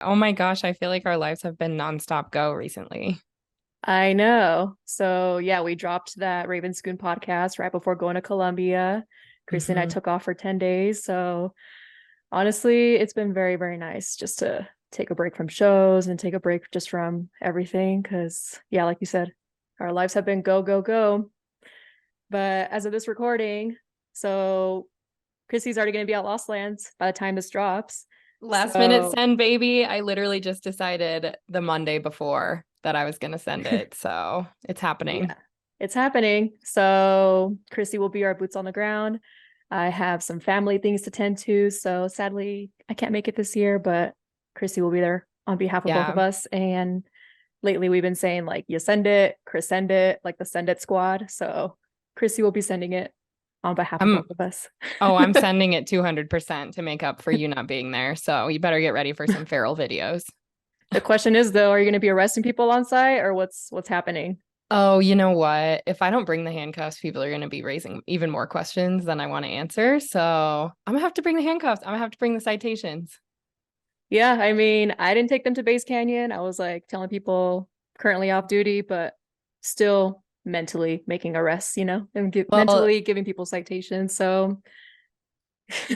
Oh my gosh, I feel like our lives have been nonstop go recently. I know. So yeah, we dropped that Ravenscoon podcast right before going to Colombia. Chrissy and I hmm took off for 10 days. So honestly, it's been very, very nice just to take a break from shows and take a break just from everything. Cause yeah, like you said, our lives have been go, go, go. But as of this recording, so Chrissy's already gonna be at Lost Lands by the time this drops. Last minute So send, baby. I literally just decided the Monday before that I was going to send it. So it's happening. yeah, it's happening. So Chrissy will be our boots on the ground. I have some family things to tend to. So sadly, I can't make it this year, but Chrissy will be there on behalf of both of Yeah. us. And lately we've been saying like you send it, Chris send it, like the send it squad. So Chrissy will be sending it on behalf of I'm both of us. I'm sending it 200% to make up for you not being there. So you better get ready for some feral videos. The question is though, are you going to be arresting people on site or what's happening? Oh, you know what? If I don't bring the handcuffs, people are going to be raising even more questions than I want to answer. So I'm gonna have to bring the handcuffs. I'm gonna have to bring the citations. Yeah, I mean, I didn't take them to Base Canyon. I was like telling people currently off duty, but still mentally making arrests, and Well, mentally giving people citations. So you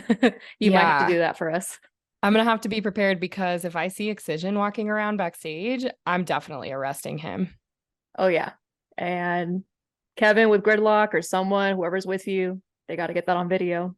might have to yeah, do that for us. I'm gonna have to be prepared because if I see Excision walking around backstage, I'm definitely arresting him. Oh, yeah. And Kevin with gridlock or someone, whoever's with you, they got to get that on video.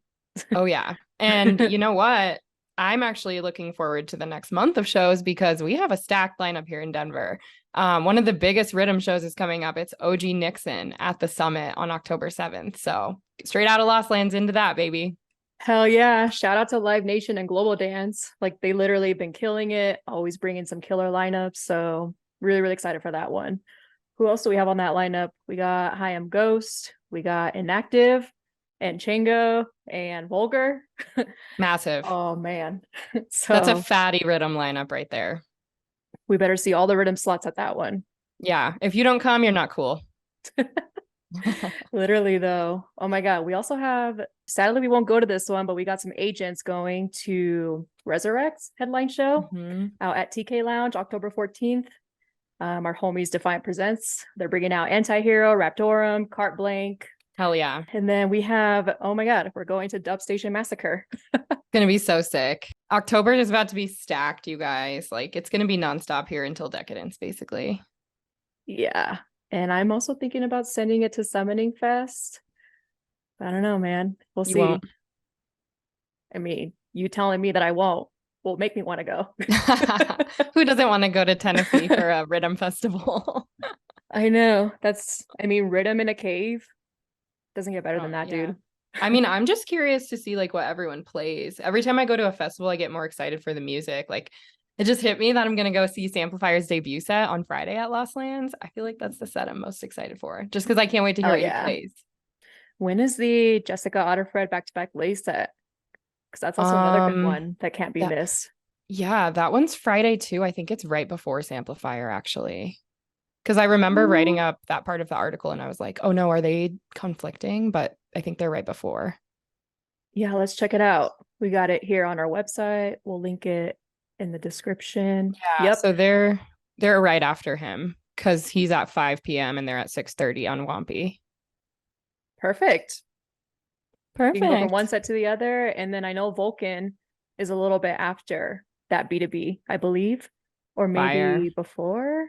Oh yeah. And you know what? I'm actually looking forward to the next month of shows because we have a stacked lineup here in Denver. One of the biggest Riddim shows is coming up. It's OG Nixon at the Summit on October 7th. So straight out of Lost Lands into that, baby. Hell yeah. Shout out to Live Nation and Global Dance. Like they literally been killing it, always bringing some killer lineups. So really, really excited for that one. Who else do we have on that lineup? We got Hi Am Ghost, we got Inactive, and Chango, and Vulgar. Massive. Oh man. That's a So fatty Riddim lineup right there. we better see all the rhythm slots at that one. Yeah. If you don't come, you're not cool. Literally, though. Oh my God. We also have, sadly, we won't go to this one, but we got some agents going to Resurrect's headline show hmm out at TK Lounge October 14th. Our homies Defiant Presents. They're bringing out Antihero, Raptorum, Carte Blank. Hell yeah. And then we have, oh my God, we're going to Dub Station Massacre. Gonna be so sick. October is about to be stacked, you guys. Like it's gonna be nonstop here until Decadence, basically. Yeah. And I'm also thinking about sending it to Summoning Fest. I don't know, man. We'll You won't. see. I mean, you telling me that I won't will make me want to go. Who doesn't want to go to Tennessee for a Rhythm Festival? I know. I mean, Rhythm in a cave doesn't get better Oh, than that, yeah. dude. I mean, I'm just curious to see like what everyone plays. Every time I go to a festival, I get more excited for the music. Like it just hit me that I'm gonna go see Samplifier's debut set on Friday at Lost Lands. I feel like that's the set I'm most excited for, just because I can't wait to hear Oh, what he yeah. plays. When is the Jessica Otterfred back-to-back lay set? Because that's also another good Um, one that can't be that missed. yeah, that one's Friday too. I think it's right before Samplifier actually. Because I remember writing Ooh. up that part of the article and I was like, oh no, are they conflicting? But I think they're right before. Yeah, let's check it out. We got it here on our website. We'll link it in the description. Yeah, Yep. so they're right after him because he's at 5 p.m. and they're at 6:30 on Wampy. Perfect. You can go from one Perfect. set to the other. And then I know Vulcan is a little bit after that B2B, I believe, or Fire. maybe before.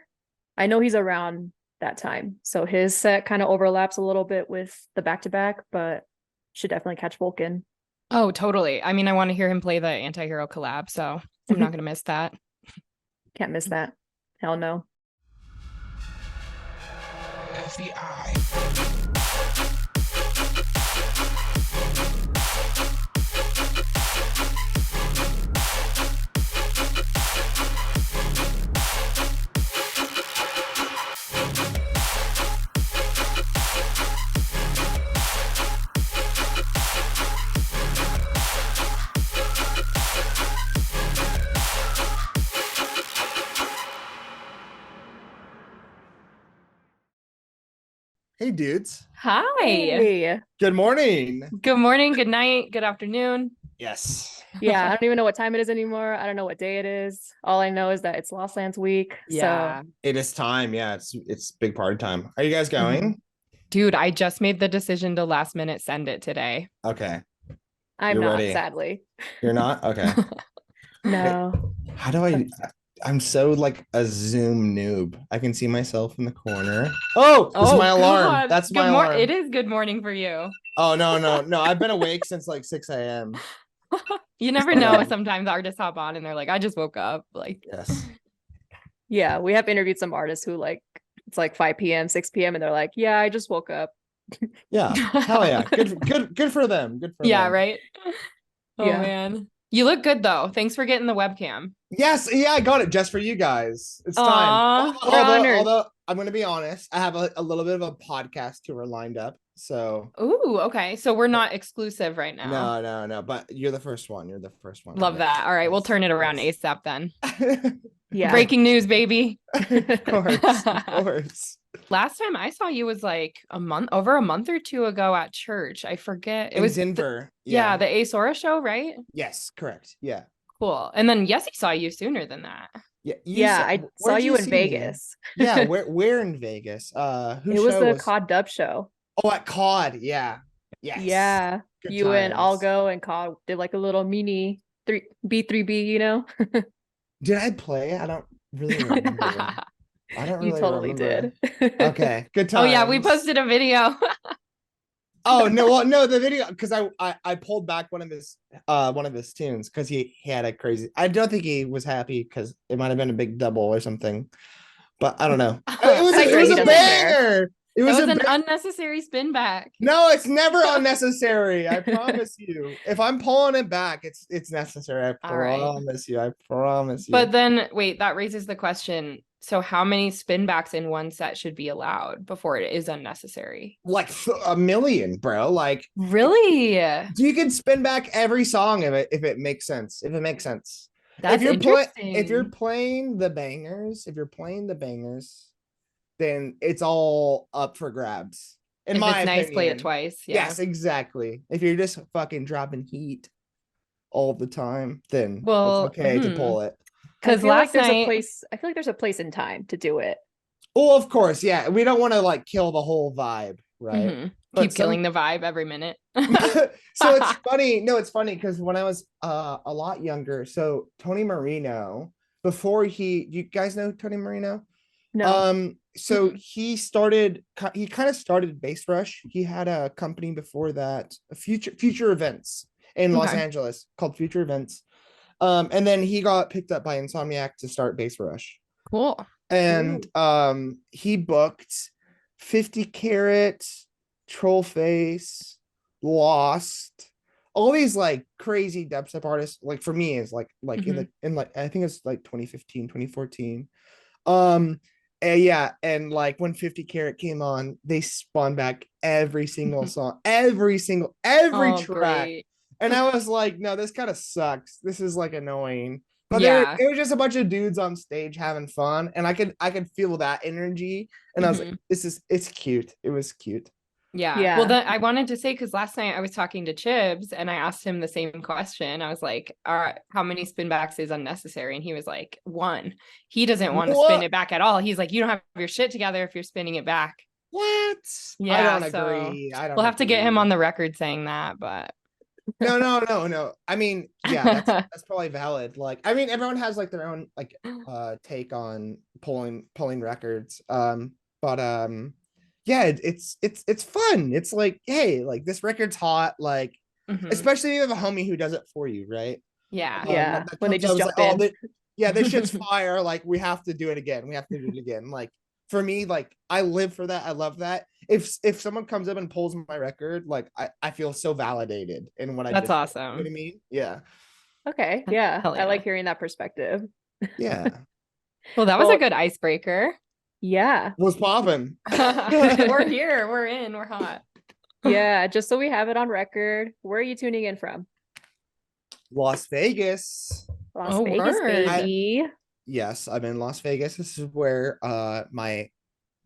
I know he's around that time. So his set kind of overlaps a little bit with the back to back, but should definitely catch Vulcan. Oh, totally. I mean, I want to hear him play the anti-hero collab, so I'm not gonna miss that. Can't miss that. Hell no. FBI. Hey, dudes. Hi. Hey, Good morning. Good morning, good night, good afternoon. Yes. Yeah, I don't even know what time it is anymore. I don't know what day it is. All I know is that it's Lost Lands week. Yeah. It is time. Yeah, it's big party time. Are you guys going? Dude, I just made the decision to last minute send it today. Okay. I'm You're not, ready. sadly. You're not? Okay. No. How do I'm so like a Zoom noob. I can see myself in the corner. Oh, this is my alarm. God. That's my alarm. It is good morning for you. Oh, no. I've been awake since like 6 a.m. You never know. Sometimes artists hop on and they're like, I just woke up. Like, yes. Yeah, we have interviewed some artists who like it's like 5 p.m., 6 p.m. and they're like, yeah, I just woke up. Yeah. Hell yeah. Good for them. Good for them. Yeah, right. Oh Yeah. man. You look good though. Thanks for getting the webcam. Yes, yeah, I got it just for you guys. It's time. Aw, we're honored. Although I'm gonna be honest, I have a little bit of a podcast tour lined up. So Ooh, okay. So we're not exclusive right now. no. But you're the first one. You're the first one. Love that. All right, we'll turn it around ASAP then. Yeah. Breaking news, baby. Of course. Last time I saw you was like over a month or two ago at church. I forget. It was Denver. Yeah, the Asora show, right? Yes, correct. Yeah. Cool. And then Yessie saw you sooner than that. Yeah, I saw you in Vegas. Yeah, where in Vegas? It was the COD Dub show. Oh, at COD, yeah. Yes. Yeah. Good you times. and Algo and COD did like a little mini B3B, you know? Did I play? I don't really remember. I don't really You totally remember. did. Okay, good times. Oh yeah, we posted a video. Oh no, well, no, the video, because I pulled back one of his tunes because he had a crazy. I don't think he was happy because it might have been a big double or something, but I don't know. It was a banger. It was an unnecessary spin back. No, it's never unnecessary. I promise you. If I'm pulling it back, it's necessary. I promise you. I promise you. But then wait, that raises the question. So how many spin backs in one set should be allowed before it is unnecessary? Like a million, bro. Like really? You can spin back every song if it makes sense. If it makes sense. That's interesting. If you're playing the bangers, then it's all up for grabs. In my opinion. Nice, play it twice. Yeah. Yes, exactly. If you're just fucking dropping heat all the time, then it's okay to pull it. Because last night, I feel like there's a place and time to do it. Oh, of course, yeah. We don't want to like kill the whole vibe, right? Keep killing the vibe every minute. So it's funny. No, it's funny because when I was a lot younger, so Tony Marino, before you guys know Tony Marino? No. So he kind of started Bass Rush. He had a company before that, Future Events in Los Angeles called Future Events. And then he got picked up by Insomniac to start Bass Rush. Cool. And he booked 50 Carat, Trollface, Lost, all these like crazy dubstep artists. Like for me, is like in like I think it's like 2015, 2014. And yeah, and like when 50 Carat came on, they spun back every single song, every track. Great. And I was like, no, this kind of sucks. This is like annoying. But it was just a bunch of dudes on stage having fun, and I could feel that energy. And I was like, it's cute. It was cute. Yeah. Well, then I wanted to say, because last night I was talking to Chibs and I asked him the same question. I was like, all right, how many spin backs is unnecessary? And he was like, 1. He doesn't want to spin it back at all. He's like, you don't have your shit together if you're spinning it back. What? Yeah, I don't agree. We'll have to get him on the record saying that, but no. I mean, yeah, that's probably valid. Like, I mean, everyone has like their own like take on pulling records. Yeah, it's fun. It's like, hey, like this record's hot, like especially if you have a homie who does it for you, right? Yeah. When they just jump in. This shit's fire. Like, we have to do it again. Like, for me, like, I live for that. I love that. If someone comes up and pulls my record, like I feel so validated in what I That's did. awesome. You know what I mean? Yeah. Okay. Yeah. I like hearing that perspective. Yeah. Well, that was a good icebreaker. Yeah. What's popping? We're here. We're in. We're hot. Yeah. Just so we have it on record, where are you tuning in from? Las Vegas. Las Vegas, baby. Yes, I'm in Las Vegas. This is where my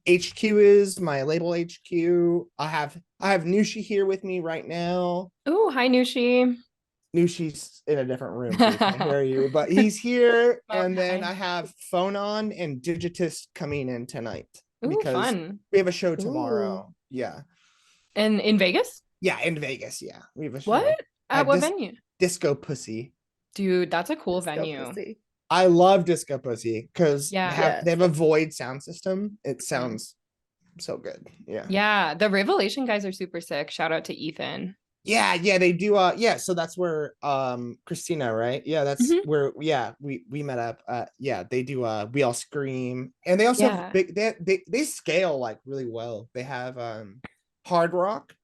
HQ is, my label HQ. I have Nushi here with me right now. Oh, hi Nushi. Nushi's in a different room, so he can't hear you, but he's here. Oh, And then hi. I have Phonon and Digitus coming in tonight Ooh, because fun. we have a show Ooh. tomorrow. Yeah. And in Vegas? Yeah, in Vegas. Yeah. We have a What? show At what venue? Disco Pussy. Dude, that's a cool Disco venue. pussy. I love Disco Pussy because Yeah. they have a void sound system. It Mm. sounds so good. Yeah. Yeah, the Revelation guys are super sick. Shout out to Ethan. Yeah, they do. Yeah, so that's where Christina, right? Yeah, that's Mhm. where we met up. Yeah, they do We All Scream, and they also Yeah. have big they scale like really well. They have Hard Rock,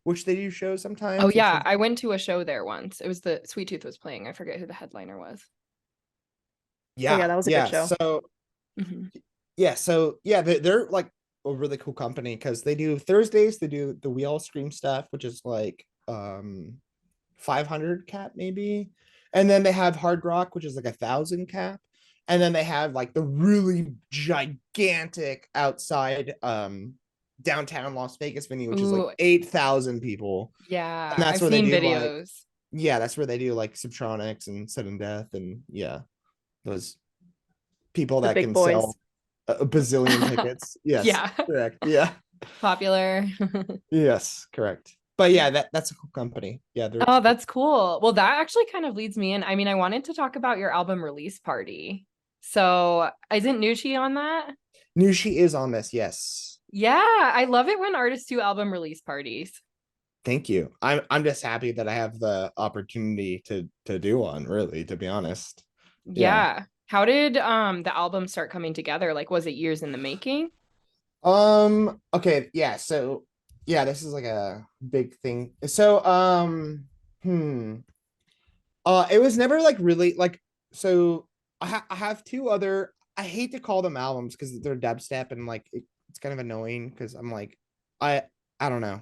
which they do shows sometimes. Oh which yeah, is- I went to a show there once. It was the Sweet Tooth was playing. I forget who the headliner was. yeah, yeah, that was a good show. So Mhm. they're like a really cool company because they do Thursdays, they do the We All Scream stuff, which is like 500 cap maybe, and then they have Hard Rock, which is like 1,000 cap, and then they have like the really gigantic outside downtown Las Vegas venue, which is Ooh. like 8,000 people. Yeah, And that's I've where they seen do, like- videos. Yeah, that's where they do like Subtronics and Sudden Death, and yeah, those people The that big can boys. sell a bazillion tickets. Yes, Yeah. correct. Yeah, Popular. yes, correct. But yeah, that's a cool company. Yeah, they're Oh, that's cool. Well, that actually kind of leads me in. I mean, I wanted to talk about your album release party. So, isn't Nucci on that? Nushi is on this. Yes, Yeah, I love it when artists do album release parties. thank you. I'm just happy that I have the opportunity to do one. Really, to be honest. Yeah. How did the album start coming together? Like, was it years in the making? Okay, yeah, so yeah, this is like a big thing. So it was never like really like, so I have two other, I hate to call them albums because they're dubstep, and like it's kind of annoying because I'm like I don't know.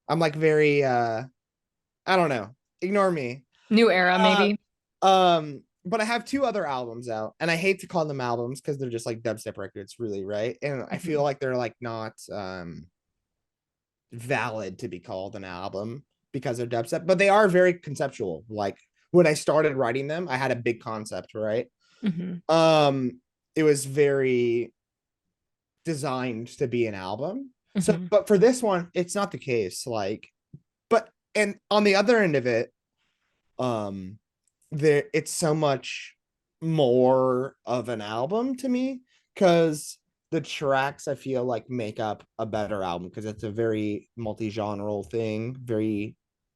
I'm like very I don't know. Ignore me. New era, maybe. But I have two other albums out, and I hate to call them albums because they're just like dubstep records, really, right? And I feel like they're like not valid to be called an album because they're dubstep, but they are very conceptual. Like when I started writing them, I had a big concept, right? Mhm. It was very designed to be an album. So, Mhm. but for this one, it's not the case. Like, but and on the other end of it, there it's so much more of an album to me because the tracks I feel like make up a better album because it's a very multi-genre thing, very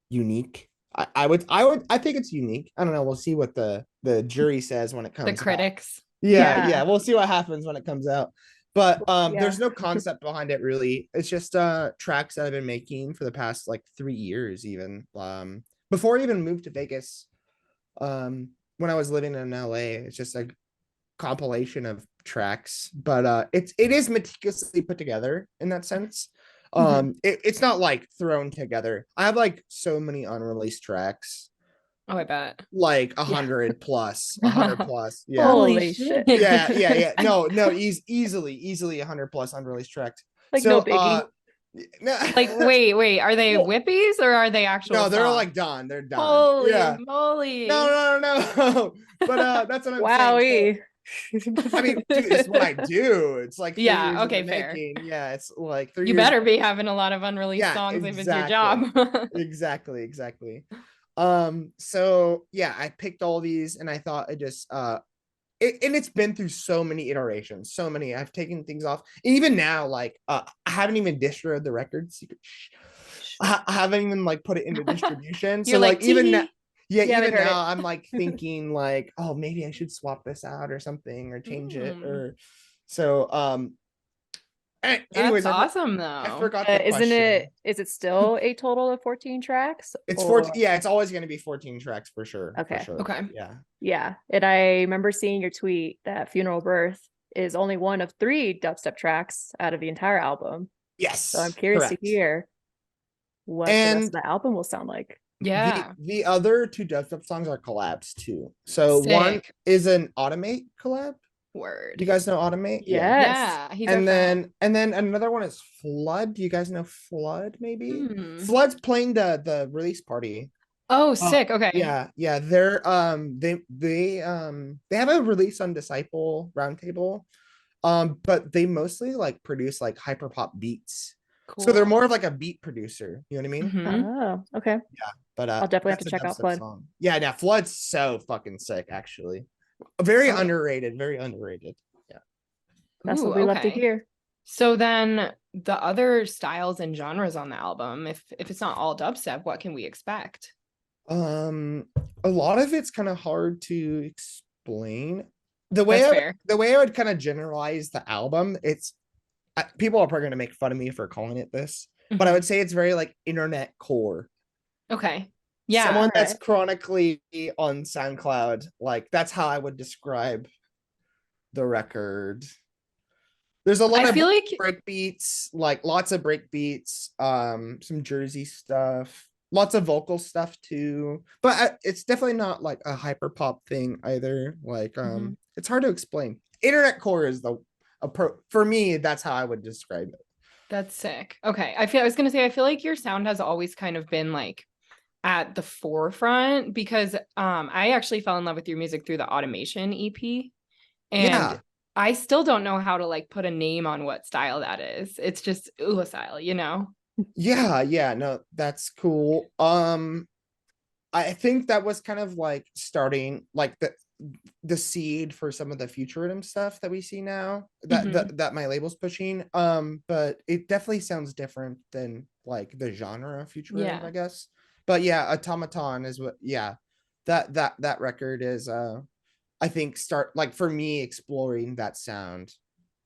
unique. I think it's unique. I don't know. We'll see what the jury says when it comes The out. critics. Yeah, we'll see what happens when it comes out. But Yeah. there's no concept behind it really. It's just tracks that I've been making for the past like 3 years even. Before I even moved to Vegas, when I was living in LA. It's just a compilation of tracks, but it is meticulously put together in that sense. It's not like thrown together. I have like so many unreleased tracks, Oh, I bet. like 100 plus 100 plus. Yeah. Holy shit. Yeah. No, easily 100 plus unreleased tracks. Like, So no biggie. no, Like, wait, are they Well, whippies or are they actual no, they're songs? like done. They're done. Holy Yeah. moly. No. But that's what I'm saying. So, Wowee. I mean, dude, it's what I do. It's like 3 Yeah, years in okay, the fair. making. Yeah, it's like 3 You years. better be having a lot of unreleased Yeah, songs if it's your job. exactly. So yeah, I picked all these and I thought it just and it's been through so many iterations, so many. I've taken things off. Even now, like I haven't even distroed the record. I haven't even like put it into distribution. So You're like, even now, "Tee-hee." yeah, Yeah, I even heard now it. I'm like thinking like, oh, maybe I should swap this out or something or change it or so. Anyways, That's awesome I though. forgot the Isn't question. is it still a total of 14 tracks? It's or- 14. Yeah, it's always going to be 14 tracks for sure. Okay. For sure. Okay. Yeah. Yeah. And I remember seeing your tweet that Funeral Birth is only one of 3 dubstep tracks out of the entire album. Yes. So I'm curious correct. to hear what the rest And of the album will sound like. Yeah. The other 2 dubstep songs are collabs too. So one Sick. is an Automate collab. Word. Do you guys know Automate? Yes. Yeah. He's our friend. And then another one is Flood. Do you guys know Flood? Maybe Hmm. Flood's playing the release party. Oh, sick. Okay. Yeah, they're they have a release on Disciple Roundtable, but they mostly like produce like hyperpop beats. So they're Cool. more of like a beat producer, you know what I mean? Hmm. Oh, okay. Yeah, but I'll definitely have to that's a check out dubstep Flood. song. Yeah, Flood's so fucking sick, actually. Very Oh, yeah. underrated, very underrated. Yeah. That's Ooh, what we love to okay. hear. So then the other styles and genres on the album, if it's not all dubstep, what can we expect? Um, a lot of it's kind of hard to explain. That's fair. The way I would kind of generalize the album, people are probably going to make fun of me for calling it this, but I Mhm. would say it's very like internet core. Okay. Yeah. Someone that's Alright. chronically on SoundCloud, like that's how I would describe the record. There's a lot I of feel like break beats, like lots of break beats, some Jersey stuff, lots of vocal stuff too. But it's definitely not like a hyper pop thing either. Like Mhm. it's hard to explain. Internet core is the for me, that's how I would describe it. That's sick. Okay. I was gonna say, I feel like your sound has always kind of been like at the forefront because I actually fell in love with your music through the Automation EP. And Yeah. I still don't know how to like put a name on what style that is. It's just Oolacile, you know? Yeah, no, that's cool. I think that was kind of like starting like the seed for some of the Futureriddimdaily stuff that we see now Mhm. that my label's pushing. But it definitely sounds different than like the genre of Futureriddimdaily, Yeah. I guess. But yeah, Automaton is what that record is I think start like for me exploring that sound,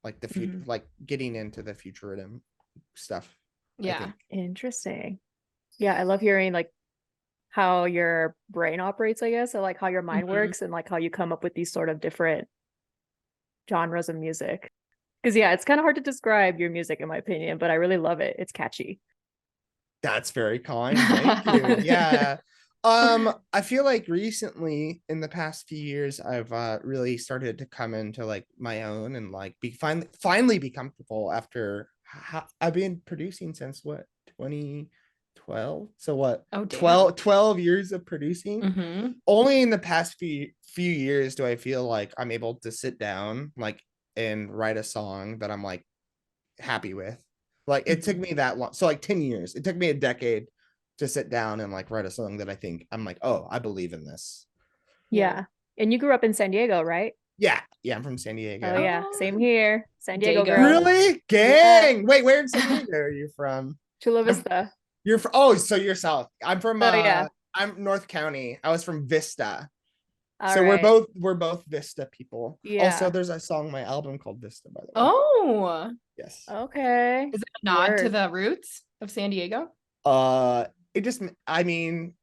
like the future, Mhm. like getting into the Futureriddim stuff, I Yeah. think. Interesting. Yeah, I love hearing like how your brain operates, I guess, or like how your mind Mhm. works and like how you come up with these sort of different genres of music. Because yeah, it's kind of hard to describe your music in my opinion, but I really love it. It's catchy. That's very kind. Thank you. Yeah. I feel like recently in the past few years, I've really started to come into like my own and like finally be comfortable after I've been producing since what 2012. So what Oh, damn. 12 years of producing. Mhm. Only in the past few years do I feel like I'm able to sit down like and write a song that I'm like happy with. Like it took Mhm. me that long. So like 10 years. It took me a decade to sit down and like write a song that I think I'm like, oh, I believe in this. Yeah. Yeah. And you grew up in San Diego, right? Yeah, I'm from San Oh Diego. yeah, Oh, same here. San Diego girl. Dago. Really? Yeah. Gang. Wait, where in San Diego are you from? Chula I'm Vista. you're from oh, so you're south. I'm from Oh yeah. I'm North County. I was from Vista. All So right. we're both Vista people. Also, Yeah. there's a song on my album called Vista, by the way. Oh, Yes. Okay. is it a nod to Word. the roots of San Diego? Uh, it just, I mean,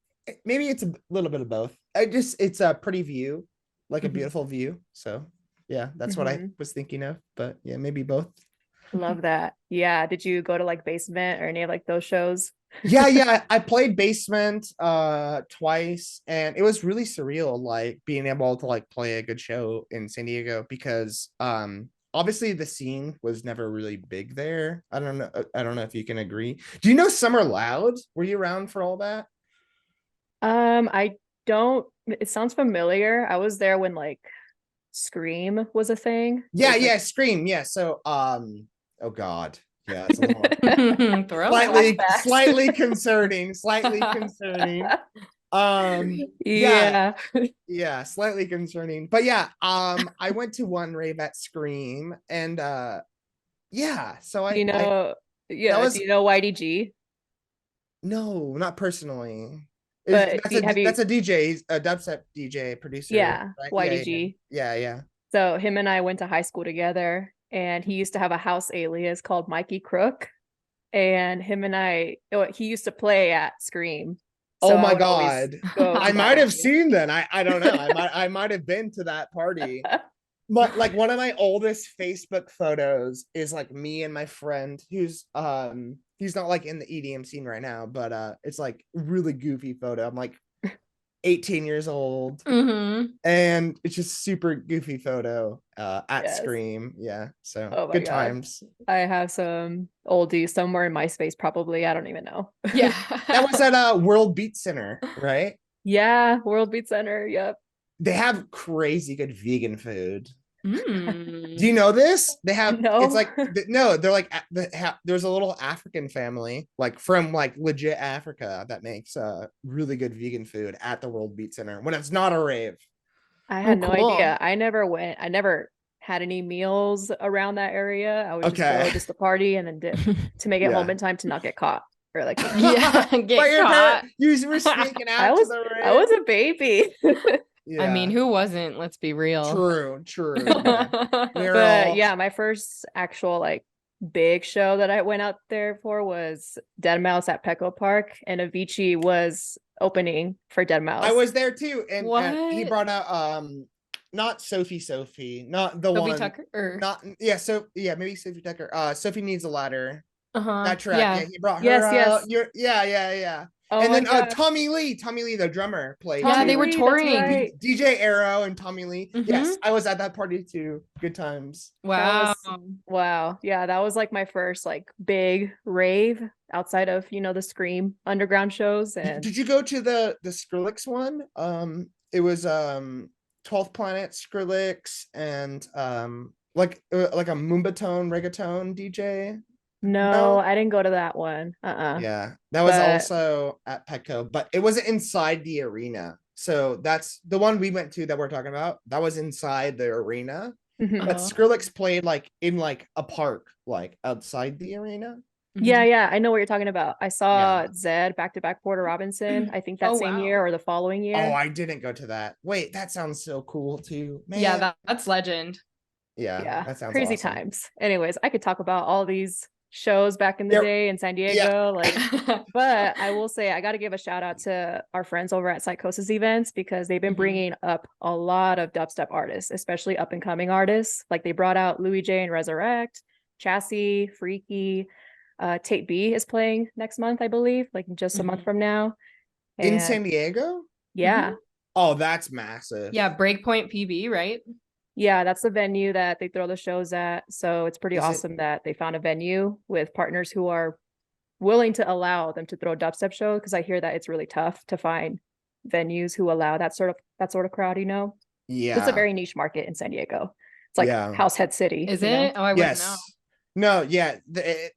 maybe it's a little bit of both. It's a pretty view, like a Mhm. beautiful view. So, yeah, that's what I Hmm. was thinking of. But yeah, maybe both. Love that. Yeah. Did you go to like Basement or any of like those shows? Yeah, I played Basement twice, and it was really surreal, like being able to like play a good show in San Diego because obviously the scene was never really big there. I don't know if you can agree. Do you know Summer Loud? Were you around for all that? I don't, it sounds familiar. I was there when like Scream was a thing. Yeah, With like yeah, Scream. Yeah. So oh God. Yeah, it's a little Throwback. flashbacks. slightly concerning, slightly concerning. Yeah, Yeah. yeah, slightly concerning. But yeah, I went to one rave at Scream and yeah, so Do you I know, that yeah, do was you know YDG? no, not personally. Is But have you, that's a DJ, he's a dubstep DJ producer, yeah, right? YDG. Yeah. So him and I went to high school together, and he used to have a house alias called Mikey Crook. And him and I, oh, he used to play at Scream. So Oh I my would always God. go I to that might have venue. seen that. I don't know. I might have been to that party. But like one of my oldest Facebook photos is like me and my friend who's he's not like in the EDM scene right now, but it's like really goofy photo. I'm like 18 years old. Mm-hmm. And it's just super goofy photo at Yes. Scream. Yeah. So Oh my good God. times. I have some oldies somewhere in MySpace, probably. I don't even know. Yeah. That was at World Beat Center, right? Yeah, World Beat Center. Yep. They have crazy good vegan food. Mm. Do you know this? They have it's No. like no, they're like there's a little African family like from like legit Africa that makes really good vegan food at the World Beat Center when it's not a rave. I Oh, had no cool. idea. I never went. I never had any meals around that area. I would just Okay. go just to party and then dip to make it Yeah. home in time to not get caught or like. Yeah, But get your caught. you were sneaking out I was to the rave. I was a baby. Yeah. I mean, who wasn't? Let's be real. True. Yeah. We're But all yeah, my first actual like big show that I went out there for was Dead Mouse at Petco Park, and Avicii was opening for Dead Mouse. I was there too, and he What? brought out not Sophie, not the Sophie one, Tucker or not maybe Sophie Tucker. Sophie Needs a Ladder. uh-huh. That track, Yeah. he brought her Yes, out. yes. Yeah. Oh And my then gosh. Tommy Lee, the drummer, played. Yeah, too. they were Lee, that's touring. right. DJ Arrow and Tommy Lee. Mhm. Yes, I was at that party too. Good times. Wow. Wow. Yeah, that was like my first like big rave outside of, the Scream underground shows. And Did you go to the Skrillex one? It was 12th Planet, Skrillex, and like a Moombatone reggaeton DJ. no, I didn't go to that one. Yeah, that was But- also at Petco, but it wasn't inside the arena. So that's the one we went to that we're talking about. That was inside the arena. Mhm. But Uh-huh. Skrillex played like in like a park, like outside the arena. Yeah, I know what you're talking about. I saw Yeah. Zed back-to-back Porter Robinson, I think that Oh, same wow. year or the following year. Oh, I didn't go to that. Wait, that sounds so cool too. Man. Yeah, that's legend. Yeah, that sounds crazy awesome. times. Anyways, I could talk about all these shows back in the Yep. day in San Diego, like, but I will say I got to give a shout out to our friends over at Psychosis Events because they've been Mhm. bringing up a lot of dubstep artists, especially up and coming artists. Like they brought out Louis J and Resurrect, Chassis, Freaky. Tate B is playing next month, I believe, like just a month Mhm. from now. In And San Diego? yeah, Oh, that's massive. Yeah, Breakpoint PB, right? yeah, that's the venue that they throw the shows at. So it's pretty Is it- awesome that they found a venue with partners who are willing to allow them to throw a dubstep show. Because I hear that it's really tough to find venues who allow that sort of crowd. Yeah. It's a very niche market in San Diego. It's like Yeah. Househead City. Is you know? it? Oh, I wouldn't know. Yes. No, yeah,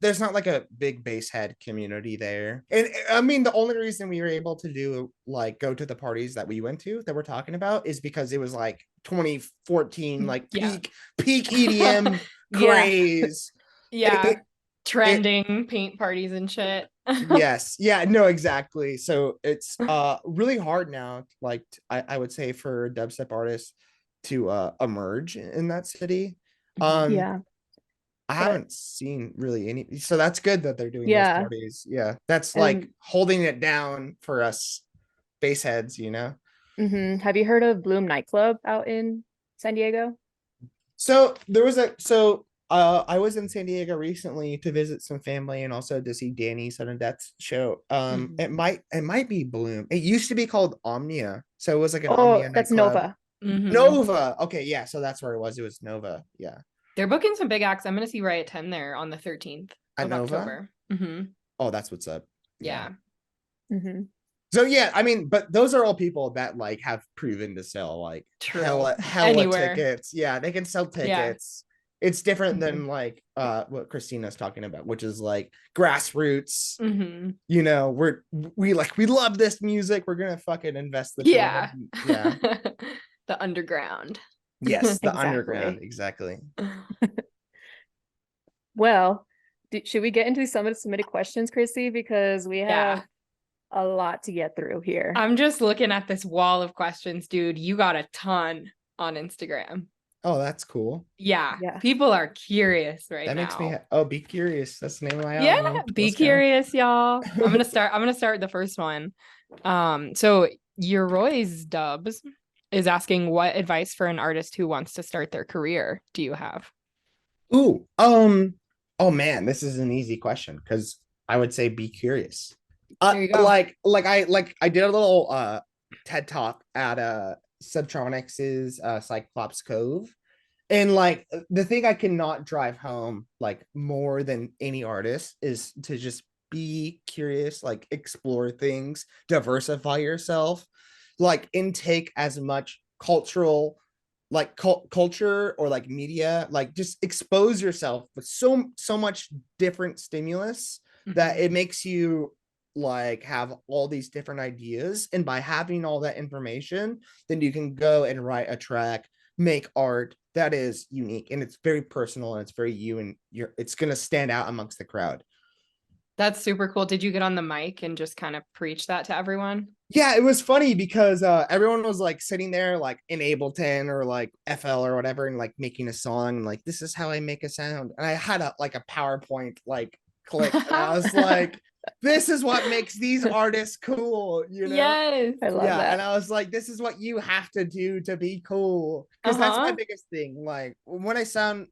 there's not like a big bass head community there. And I mean, the only reason we were able to do like go to the parties that we went to that we're talking about is because it was like 2014, like Yeah. peak EDM Yeah. craze. Yeah. It- Trending paint parties and shit. Yes, yeah, no, exactly. So it's really hard now, like I would say for dubstep artists to emerge in that city. Yeah. I haven't seen really any, so that's good that they're doing Yeah. those parties. Yeah, that's like And- holding it down for us bass heads, Mhm. Have you heard of Bloom Nightclub out in San Diego? So there was I was in San Diego recently to visit some family and also to see Danny Sudden Death's show. Mhm. It might be Bloom. It used to be called Omnia, so it was like an Oh, Omnia that's nightclub. Nova. Mhm. Nova. Okay, yeah, so that's where it was. It was Nova. Yeah, They're booking some big acts. I'm gonna see Riot 10 there on the 13th At of Nova? October. hmm oh, that's what's up. Yeah. hmm So yeah, I mean, but those are all people that like have proven to sell like True. hella Anywhere. tickets. Yeah, they can sell Yeah. tickets. It's different Mhm. than like what Christina's talking about, which is like grassroots. hmm We love this music. We're gonna fucking invest the Yeah. yeah. The underground. Yes, the Exactly. underground, exactly. Well, should we get into some of the submitted questions, Chrissy? Because we Yeah. have a lot to get through here. I'm just looking at this wall of questions, dude. You got a ton on Instagram. Oh, that's cool. Yeah. Yeah. People are curious right That now. makes me be curious. That's the name of my Yeah, album. be Let's go. curious, y'all. I'm gonna start with the first one. So Yeroizedubz is asking, what advice for an artist who wants to start their career do you have? Ooh, oh man, this is an easy question because I would say be curious. There you go. I did a little TED Talk at Subtronics's Cyclops Cove. And like the thing I cannot drive home like more than any artist is to just be curious, like explore things, diversify yourself, like intake as much cultural like culture or like media, like just expose yourself with so much different stimulus that it makes you like have all these different ideas. And by having all that information, then you can go and write a track, make art that is unique, and it's very personal, and it's very you, and it's going to stand out amongst the crowd. That's super cool. Did you get on the mic and just kind of preach that to everyone? Yeah, it was funny because everyone was like sitting there like in Ableton or like FL or whatever, and like making a song, and like, this is how I make a sound. And I had a PowerPoint like click, and I was like, this is what makes these artists cool, you know? Yes. I love that. And I was like, this is what you have to do to be cool. Because that's my biggest thing. Like when I sign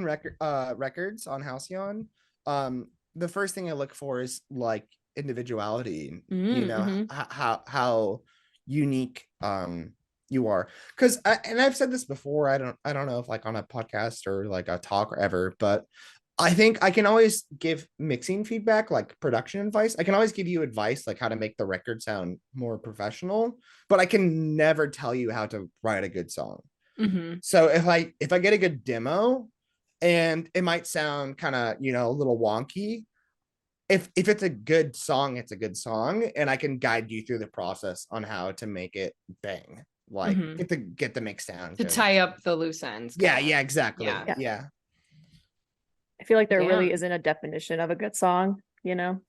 records on Halcyon, the first thing I look for is like individuality, you know, how unique you are. Because and I've said this before, I don't know if like on a podcast or like a talk or ever, but I think I can always give mixing feedback, like production advice. I can always give you advice, like how to make the record sound more professional, but I can never tell you how to write a good song. So if I get a good demo, and it might sound kind of, you know, a little wonky, if it's a good song, it's a good song, and I can guide you through the process on how to make it bang, like get the mix down to tie up the loose ends. Yeah, exactly. Yeah. I feel like there really isn't a definition of a good song, you know?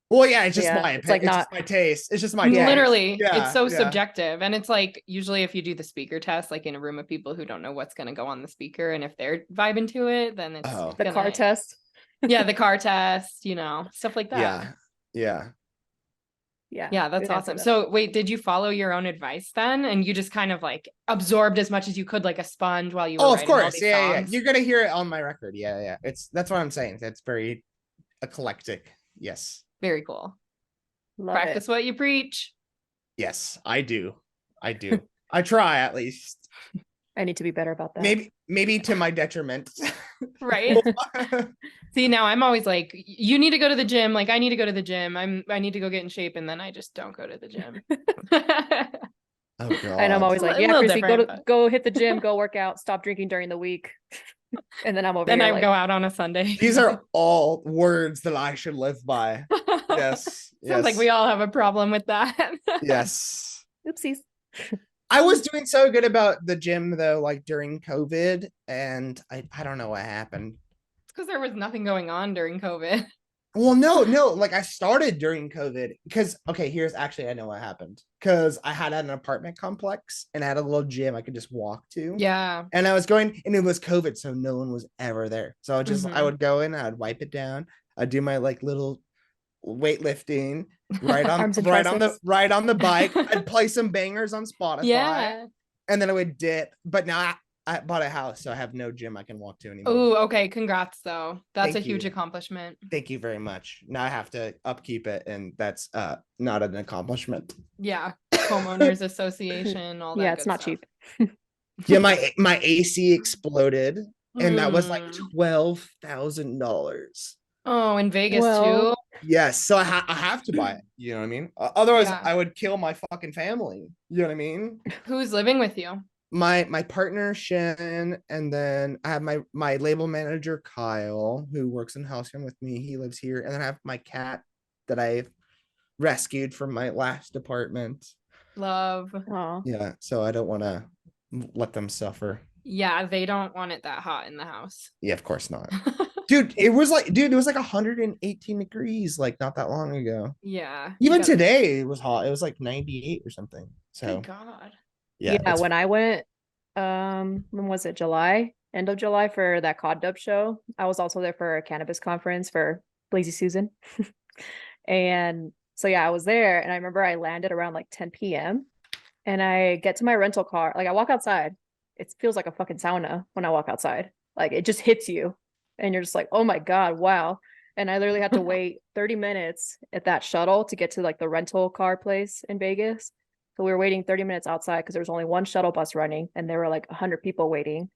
Well, yeah, it's just it's like it's just my taste. It's just my literally taste. it's so subjective. And it's like usually if you do the speaker test, like in a room of people who don't know what's going to go on the speaker, and if they're vibing to it, then it's the car test. Yeah, the car test, you know, stuff like that. Yeah, that's awesome. So wait, did you follow your own advice then, and you just kind of like absorbed as much as you could like a sponge while you were writing all these songs? You're gonna hear it on my record. That's what I'm saying. It's very eclectic. Yes, very cool. Practice what you preach. Yes, I do. I try, at least. I need to be better about that. Maybe to my detriment. Right. See, now I'm always like, you need to go to the gym. Like I need to go to the gym. I need to go get in shape, and then I just don't go to the gym. Oh god. And I'm always like, yeah, Chrissy, go hit the gym, go work out, stop drinking during the week. And then I'm over then here. I go out on a Sunday. These are all words that I should live by. Yes. Sounds like we all have a problem with that. Yes. Oopsies. I was doing so good about the gym though, like during COVID, and I don't know what happened. It's because there was nothing going on during COVID. Well, no, like I started during COVID because I know what happened, because I had an apartment complex and I had a little gym I could just walk to. Yeah. And I was going, and it was COVID, so no one was ever there. So I would go in, I'd wipe it down, I'd do my like little weightlifting right on the bike. I'd play some bangers on Spotify. Yeah. And then I would dip. But now I bought a house, so I have no gym I can walk to anymore. Oh, okay. Congrats though. That's a huge accomplishment. Thank you very much. Now I have to upkeep it, and that's not an accomplishment. Yeah. Homeowners association, all that. Yeah, it's not stuff. cheap. Yeah, my AC exploded, and that was like $12,000. Oh, in Vegas too? Yes, so I have to buy it. You know what I mean? Otherwise, I would kill my fucking family. You know what I mean? Who's living with you? My partner Shannon, and then I have my label manager Kyle, who works in Halcyon with me. He lives here, and then I have my cat that I've rescued from my last apartment. Love. Aww. Yeah, so I don't want to let them suffer. Yeah, they don't want it that hot in the house. Yeah, of course not. Dude, it was like 118 degrees like not that long ago. Yeah. Even today it was hot. It was like 98 or something. So thank God. Yeah, when I went, when was it? July, end of July, for that COD Dub show. I was also there for a cannabis conference for Lazy Susan. And so yeah, I was there, and I remember I landed around like 10 p.m. and I get to my rental car. Like I walk outside, it feels like a fucking sauna when I walk outside. Like it just hits you, and you're just like, oh my God, wow. And I literally had to wait 30 minutes at that shuttle to get to like the rental car place in Vegas. So we were waiting 30 minutes outside because there was only one shuttle bus running and there were like 100 people waiting.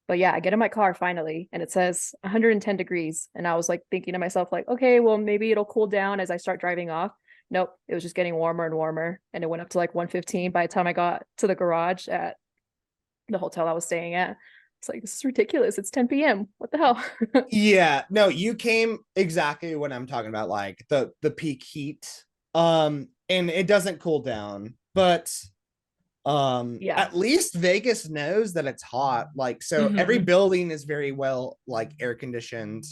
But yeah, I get in my car finally and it says 110 degrees. And I was like thinking to myself, like, okay, well, maybe it'll cool down as I start driving off. Nope, it was just getting warmer and warmer. And it went up to like 115 by the time I got to the garage at the hotel I was staying at. It's like, this is ridiculous. It's 10 p.m. What the hell? Yeah, no, you came exactly when I'm talking about, like the peak heat. And it doesn't cool down, but Yeah. at least Vegas knows that it's hot. Like, so every building is very well like air conditioned.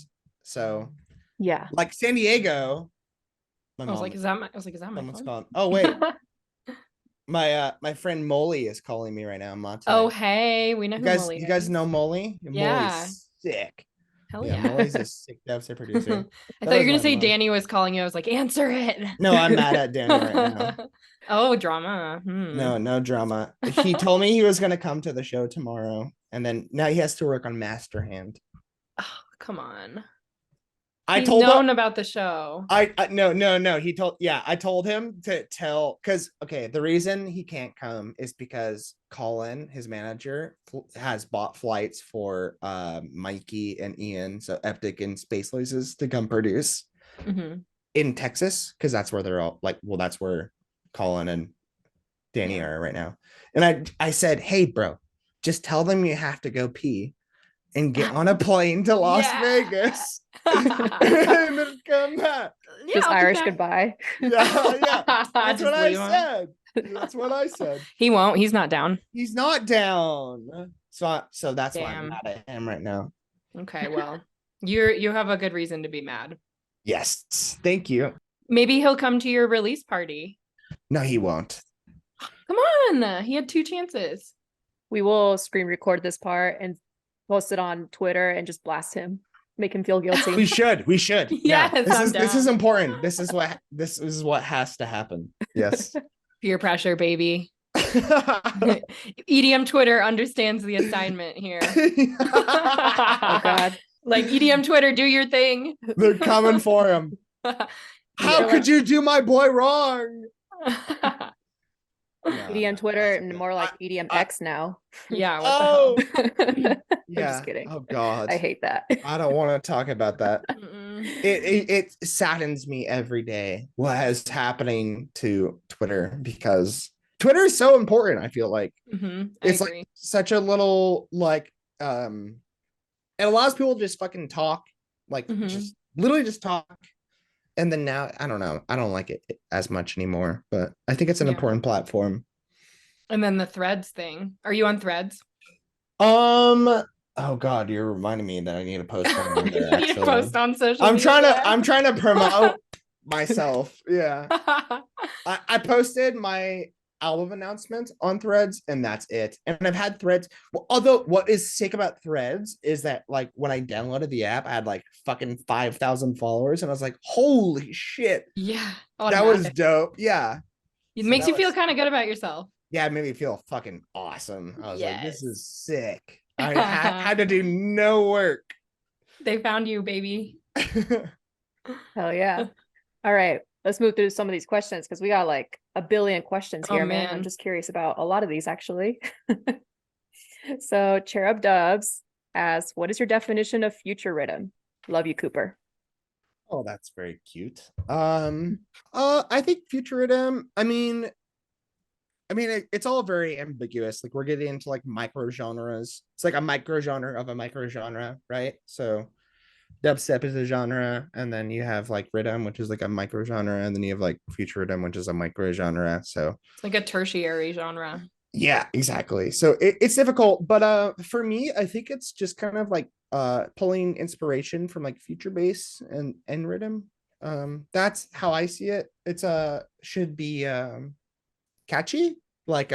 So Yeah. like San Diego, I was like, is that my someone's phone? calling. Oh wait. My friend Molly is calling me right now. Mate. Oh, hey, we know who Molly you guys is. know Molly? Yeah. Molly's sick. Hell yeah, Molly's a sick dubstep producer. I thought you were gonna say Danny was calling you. I was like, answer it. No, I'm mad at Danny right now. Oh, drama. No drama. He told me he was gonna come to the show tomorrow, and then now he has to work on Master Hand. Oh, come on. I He's told known him about the show. no. I told him to tell, because okay, the reason he can't come is because Colin, his manager, has bought flights for Mikey and Ian, so Eptic and Space Lasers, to come produce in Texas, because that's where they're all like, well, that's where Colin and Danny are right now. And I said, hey bro, just tell them you have to go pee and get on a plane to Las Vegas and then come back. Just Irish goodbye. Yeah. That's what I said. That's what I said. He won't. He's not down. He's not down. So that's why I'm mad at him right now. Okay, well, you have a good reason to be mad. Yes. Thank you. Maybe he'll come to your release party. No, he won't. Come on. He had 2 chances. We will screen record this part and post it on Twitter and just blast him, make him feel guilty. We should. Yes, this is important. This is what has to happen. Yes. Peer pressure, baby. EDM Twitter understands the assignment here. Oh God. Like, EDM Twitter, do your thing. They're coming for him. How could you do my boy wrong? EDM Twitter and more like EDM X now. Yeah. What the hell? Yeah. I'm just kidding. Oh God. I hate that. I don't want to talk about that. It saddens me every day what is happening to Twitter, because Twitter is so important. I feel like it's like such a little like it allows people to just fucking talk, like just literally just talk. And then now, I don't know. I don't like it as much anymore, but I think it's an important platform. And then the Threads thing. Are you on Threads? Oh God, you're reminding me that I need to post on there. You need to post on social media. I'm trying to promote myself. Yeah. I posted my album announcement on Threads, and that's it. And I've had Threads. Well, although what is sick about Threads is that, like, when I downloaded the app, I had like fucking 5,000 followers, and I was like, holy shit. Yeah. That was dope. Yeah. It makes you feel kind of good about yourself. Yeah, it made me feel fucking awesome. I was like, this is sick. I had to do no work. They found you, baby. Hell yeah. All right. Let's move through some of these questions, because we got like a billion questions here, man. I'm just curious about a lot of these, actually. So Cherubdubs asks, what is your definition of Futureriddimdaily? Love you, Cooper. Oh, that's very cute. I think Futureriddimdaily, I mean, it's all very ambiguous. Like, we're getting into like micro genres. It's like a micro genre of a micro genre, right? So dubstep is a genre, and then you have like riddim, which is like a micro genre, and then you have like Futureriddimdaily, which is a micro genre. So it's like a tertiary genre. Yeah, exactly. So it's difficult, but for me, I think it's just kind of like pulling inspiration from like future bass and riddim. That's how I see it. It's should be catchy, like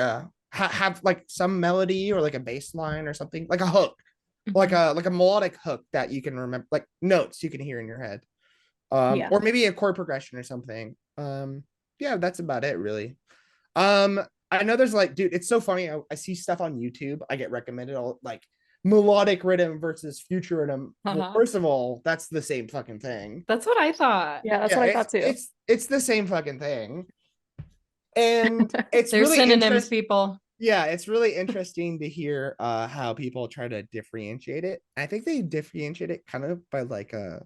have like some melody or like a bass line or something, like a hook, like a melodic hook that you can remember, like notes you can hear in your head, or maybe a chord progression or something. Yeah, that's about it, really. I know there's like, dude, it's so funny. I see stuff on YouTube. I get recommended all like melodic riddim versus Futureriddimdaily. Well, first of all, that's the same fucking thing. That's what I thought. Yeah, that's what I thought too. It's the same fucking thing. And it's There's really synonyms, interesting. people. Yeah, it's really interesting to hear how people try to differentiate it. I think they differentiate it kind of by like a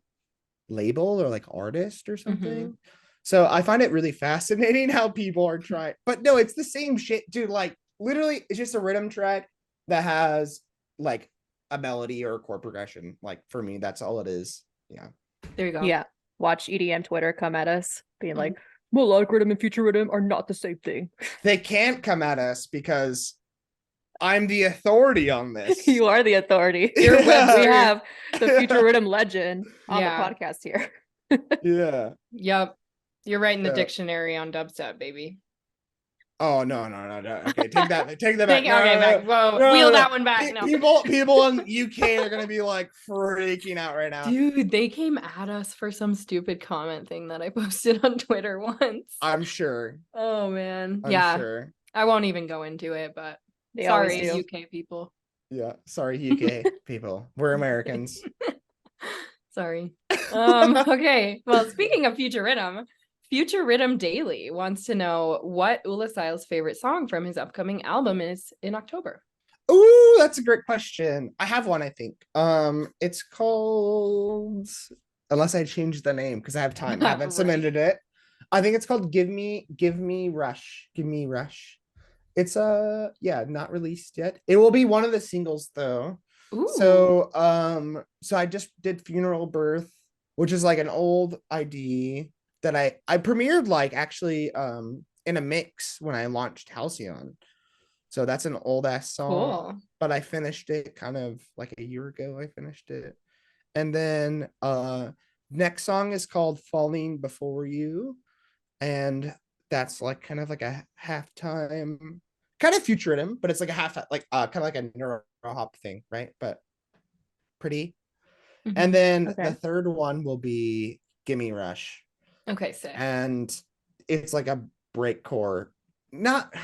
label or like artist or something. So I find it really fascinating how people are trying, but no, it's the same shit, dude. Like literally, it's just a rhythm track that has like a melody or a chord progression. Like for me, that's all it is. Yeah. There you go. Yeah. Watch EDM Twitter come at us being Mhm. like, melodic rhythm and future rhythm are not the same thing. They can't come at us because I'm the authority on this. You are the authority. You're web We weird. have the future rhythm legend on Yeah. the podcast here. Yeah. Yep. You're right in the So- dictionary on dubstep, baby. Oh no. Okay, take that back. Okay, No, back. Whoa, wheel that one back. No. People in UK are gonna be like freaking out right now. Dude, they came at us for some stupid comment thing that I posted on Twitter once. I'm sure. Oh man. I'm Yeah. sure. I won't even go into it, but They always sorry, do. UK people. Yeah. Sorry, UK people. We're Americans. Sorry. Okay. Well, speaking of Futureriddimdaily wants to know what Oolacile's favorite song from his upcoming album is in October. Ooh, that's a great question. I have one, I think. It's called, unless I change the name because I have time. I haven't Right. submitted it. I think it's called Give Me Rush. Give Me Rush. It's not released yet. It will be one of the singles though. Ooh. So I just did Funeral Birth, which is like an old ID that I premiered like actually in a mix when I launched Halcyon. So that's an old ass song, Cool. but I finished it kind of like a year ago. I finished it. And then next song is called Falling Before You. And that's like kind of like a halftime kind of future rhythm, but it's like a half like kind of like a neuro hop thing, right? But pretty. Mhm. And then Okay. the third one will be Gimme Rush. Okay, sick. And it's like a breakcore. Not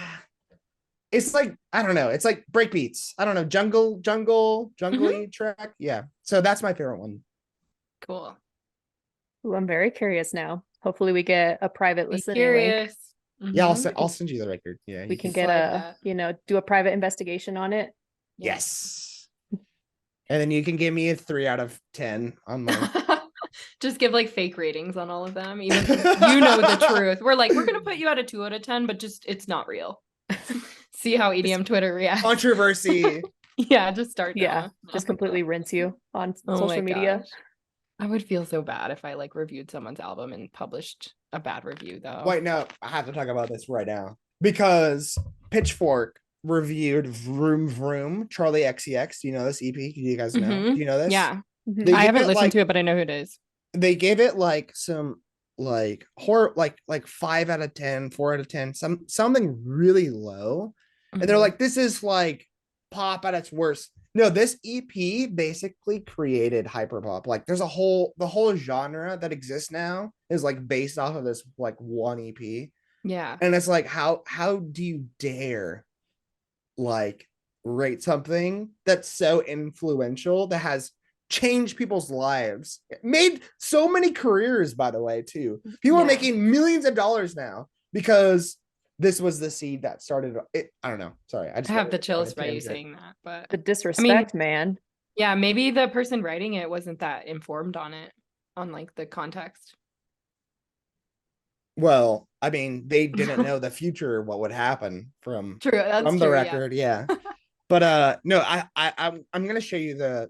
it's like I don't know, it's like break beats. I don't know, jungly track. Yeah. So that's my favorite one. Cool. Ooh, I'm very curious now. Hopefully we get a private Be listening link. curious. Yeah, Mhm. I'll send you the record. Yeah. We you can can- get Slide a, that. do a private investigation on it. Yeah. Yes. And then you can give me a 3 out of 10 on my Just give like fake ratings on all of them, even though you know the truth. We're gonna put you at a 2 out of 10, but just it's not real. See how EDM Twitter reacts. controversy. Yeah, just start. Yeah. now. Just completely rinse you on Oh social my media. gosh. I would feel so bad if I like reviewed someone's album and published a bad review though. Wait, no, I have to talk about this right now because Pitchfork reviewed Vroom Vroom, Charlie XCX. Do you know this EP? Do you guys know? Mhm. Do you know this? Yeah. Mhm. They I give haven't it, listened like- to it, but I know who it is. They gave it like some like horror, like 5 out of 10, 4 out of 10, something really low. And they're Mhm. like, this is like pop at its worst. No, this EP basically created hyperpop. Like there's the whole genre that exists now is like based off of this like one EP. Yeah. And it's like, how do you dare like rate something that's so influential that has changed people's lives, made so many careers, by the way, too. People are Yeah. making millions of dollars now because this was the seed that started it. I don't know. Sorry, I I just have went the on a chills by you tangent. saying that, but The disrespect, man. yeah, maybe the person writing it wasn't that informed on it, on like the context. Well, I mean, they didn't know the future, what would happen from True, that's the true. record, yeah. But no, I'm gonna show you the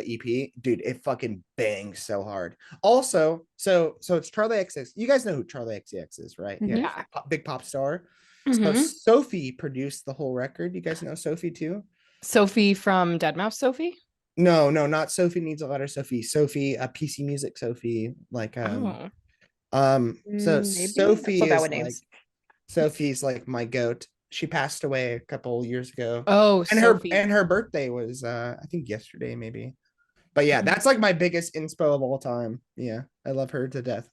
EP, dude. It fucking bangs so hard. Also, so it's Charlie XCX. You guys know who Charlie XCX is, right? Mhm. Yeah. Big pop star. So Mhm. Sophie produced the whole record. You guys know Sophie too? Sophie from Deadmau5 Sophie. No, not Sophie Needs a Letter. Sophie, PC Music. Sophie, like Oh, So Maybe. Sophie So bad is with like names. Sophie's like my goat. She passed away a couple years ago. oh, And Sophie. her birthday was I think yesterday maybe. But yeah, Mhm. that's like my biggest inspo of all time. Yeah, I love her to death.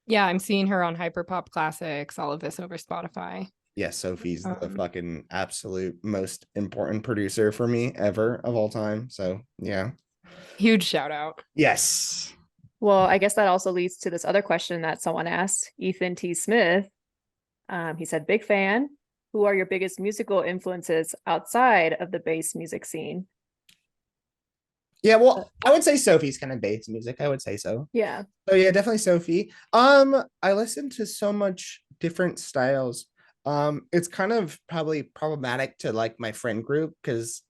Yeah, I'm seeing her on Hyperpop Classics, all of this over Spotify. Yeah, Sophie's the Um, fucking absolute most important producer for me ever of all time. So yeah. Huge shout out. He said, big fan. Who are your biggest musical influences outside of the bass music scene? Yeah, well, I would say Sophie's kind of bass music. I would say so. Yeah. So yeah, definitely Sophie. I listen to so much different styles. It's kind of probably problematic to like my friend group because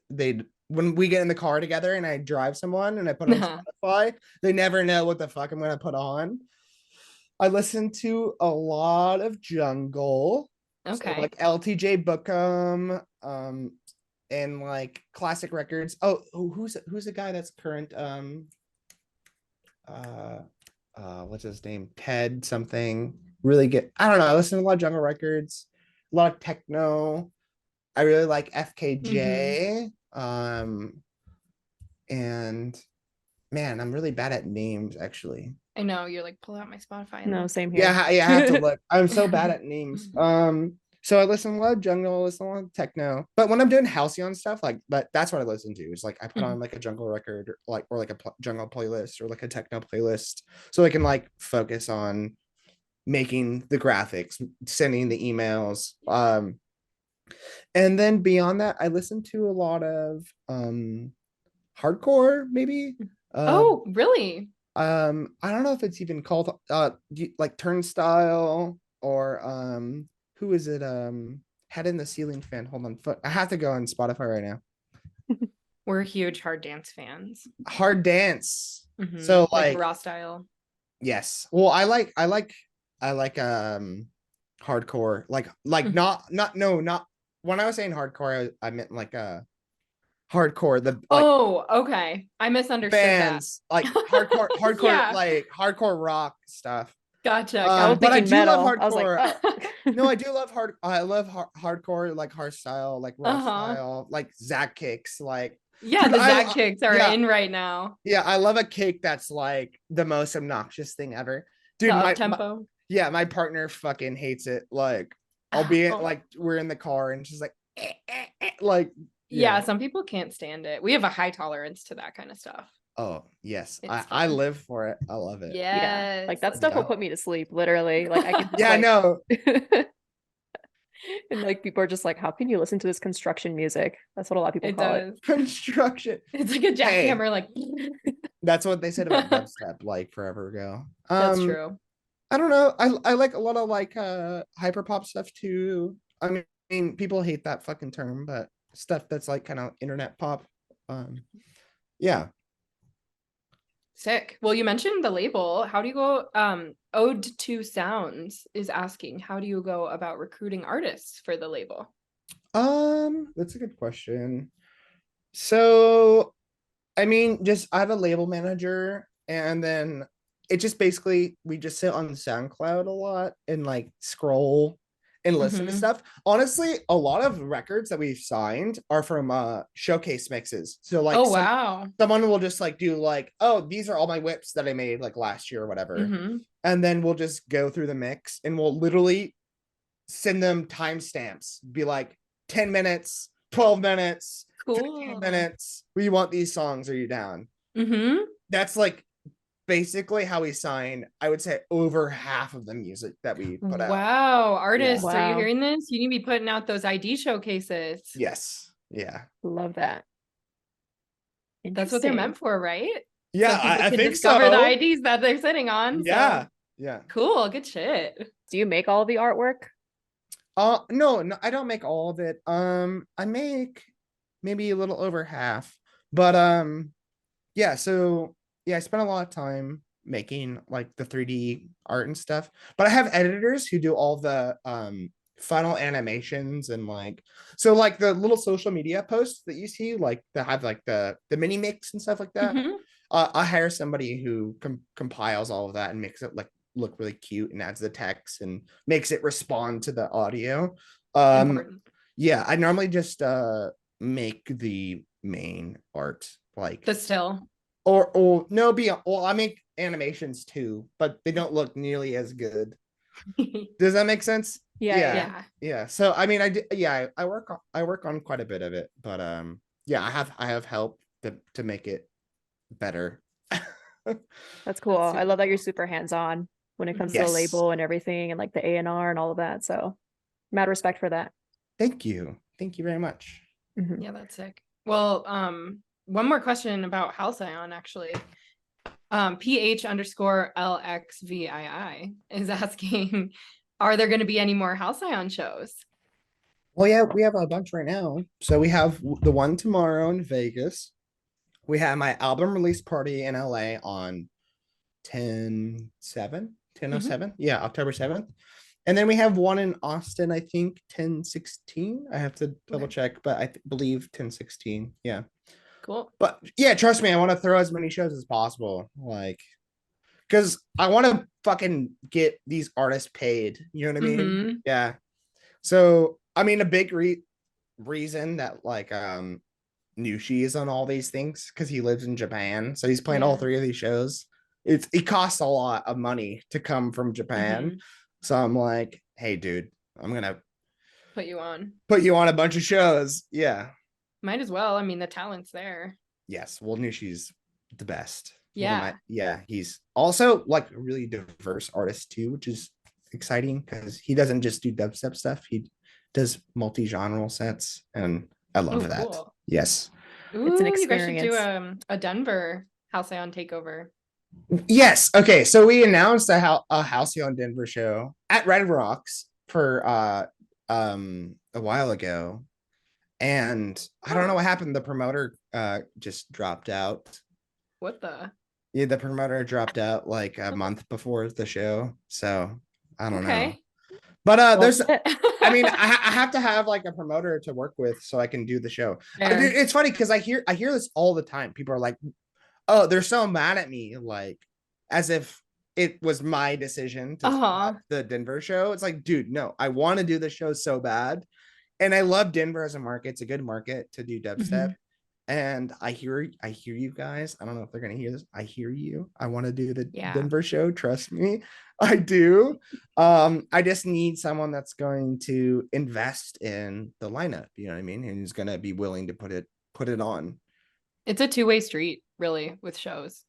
they when we get in the car together and I drive someone and I put on Spotify, they never know what the fuck I'm gonna put on. I listen to a lot of jungle. So Okay. like LTJ Bookham, and like classic records. Oh, who's the guy that's current? Uh, what's his name? Ted something. Really good. I don't know. I listen to a lot of jungle records, a lot of techno. I really like FKJ. And man, I'm really bad at names actually. I know you're like, pull out my Spotify. And No, look. same here. Yeah, I have to look. I'm so bad at names. So I listen to a lot of jungle, I listen to a lot of techno. But when I'm doing Halcyon stuff, like that's what I listen to. Is like I put on like a jungle record, or like a jungle playlist, or like a techno playlist, so I can like focus on making the graphics, sending the emails. And then beyond that, I listen to a lot of hardcore, maybe. Oh, really? I don't know if it's even called like Turnstile or who is it? Head in the Ceiling Fan. Hold on, I have to go on Spotify right now. We're huge hard dance fans. Hard dance. Mhm. So like like raw style. yes. Well, I like hardcore. Like not when I was saying hardcore, I meant like hardcore, the like Oh, okay. I misunderstood bands, like hardcore, Yeah. like hardcore rock stuff. Gotcha. I was But I thinking do love metal. I was like, hardcore. oh. No, I do love I love hardcore, like hard style, like raw Uh-huh. style, like Zach kicks, like Yeah, dude, the Zach kicks are yeah, in right now. yeah. I love a kick that's like the most obnoxious thing ever, The dude. up tempo. Yeah, my partner fucking hates it. Like, albeit Oh. like we're in the car and she's like, like, Yeah, some people can't stand it. We have a high tolerance to that kind of stuff. Oh yes, It's I fun. live for it. I love it. Yes. Like that stuff will put me to sleep, literally. Like I can just, Yeah, I like, know. and like people are just like, how can you listen to this construction music? That's what a lot of people It call does. Construction. It's like a jackhammer, like That's what they said about dubstep like forever ago. That's true. I don't know. I like a lot of like hyper pop stuff too. I mean, people hate that fucking term, but stuff that's like kind of internet pop. Yeah. Sick. Well, you mentioned the label. How do you go? Ode to Sounds is asking, how do you go about recruiting artists for the label? That's a good question. So, I mean, just I have a label manager, and then it just basically we just sit on SoundCloud a lot and like scroll and listen to stuff. Honestly, a lot of records that we've signed are from showcase mixes. So like wow. someone will just like do like, oh, these are all my whips that I made like last year or whatever. And then we'll just go through the mix and we'll literally send them timestamps, be like 10 minutes, 12 minutes, 15 minutes. We want these songs. Are you down? That's like basically how we sign, I would say, over half of the music that we put out. Wow. Artists, Yeah. are you hearing this? You need to be putting out those ID showcases. Yes. Yeah. Love that. That's what they're meant for, right? Yeah, so people I can think discover so. the IDs that they're sitting on. Yeah. So. Yeah. Cool. Good shit. Do you make all the artwork? No, I don't make all of it. I make maybe a little over half. But yeah, so yeah, I spent a lot of time making like the 3D art and stuff. But I have editors who do all the final animations and like, so like the little social media posts that you see, like that have like the mini mix and stuff like that. I hire somebody who compiles all of that and makes it like look really cute and adds the text and makes it respond to the audio. Yeah, I normally just make the main art, like the still, or no, well, I make animations too, but they don't look nearly as good. Does that make sense? Yeah. So I mean, I work on quite a bit of it, but yeah, I have help to make it better. That's cool. I love that you're super hands-on when it comes to the Yes. label and everything and like the A&R and all of that. So mad respect for that. Thank you. Thank you very much. Mhm. Yeah, that's sick. Well, one more question about Halcyon actually. PH_LXVII is asking, are there going to be any more Halcyon shows? Well, yeah, we have a bunch right now. So we have the one tomorrow in Vegas. We have my album release party in LA on 10/7, 10/07. Yeah, October 7th. And then we have one in Austin, I think 10/16. I have to double check, but I believe 10/16. Yeah. Cool. But yeah, trust me, I want to throw as many shows as possible. Like, because I want to fucking get these artists paid. You know what I mean? Mhm. Yeah. So, I mean, a big reason that like Nushi is on all these things because he lives in Japan. So he's playing all Yeah. 3 of these shows. It costs a lot of money to come from Japan. Mhm. So I'm like, hey, dude, I'm gonna Put you on. put you on a bunch of shows. Yeah. Might as well. I mean, the talent's there. Yes. Well, Nushi's the best. Yeah. Yeah. He's also like a really diverse artist too, which is exciting because he doesn't just do dubstep stuff. He does multi-genre sets, and I love that. Cool. Yes. Ooh, It's an you guys should do experience. a Denver Halcyon takeover. Yes. Okay. So we announced a Halcyon Denver show at Red Rocks for a while ago, and I don't know what happened. The promoter just dropped out. What the? Yeah, the promoter dropped out like a month before the show, so I don't know. Okay. But there's, Well, I mean, I have to have like a promoter to work with so I can do the show. Fair. It's funny because I hear this all the time. People are like, "Oh, they're so mad at me," like as if it was my decision to stop the Denver show. It's like, dude, no, I want to do the show so bad, and I love Denver as a market. It's a good market to do dubstep. And I hear you guys. I don't know if they're gonna hear this. I hear you. I want to do the Denver show. Trust me, I do. I just need someone that's going to invest in the lineup. You know what I mean? And who's gonna be willing to put it on. It's a two-way street, really, with shows.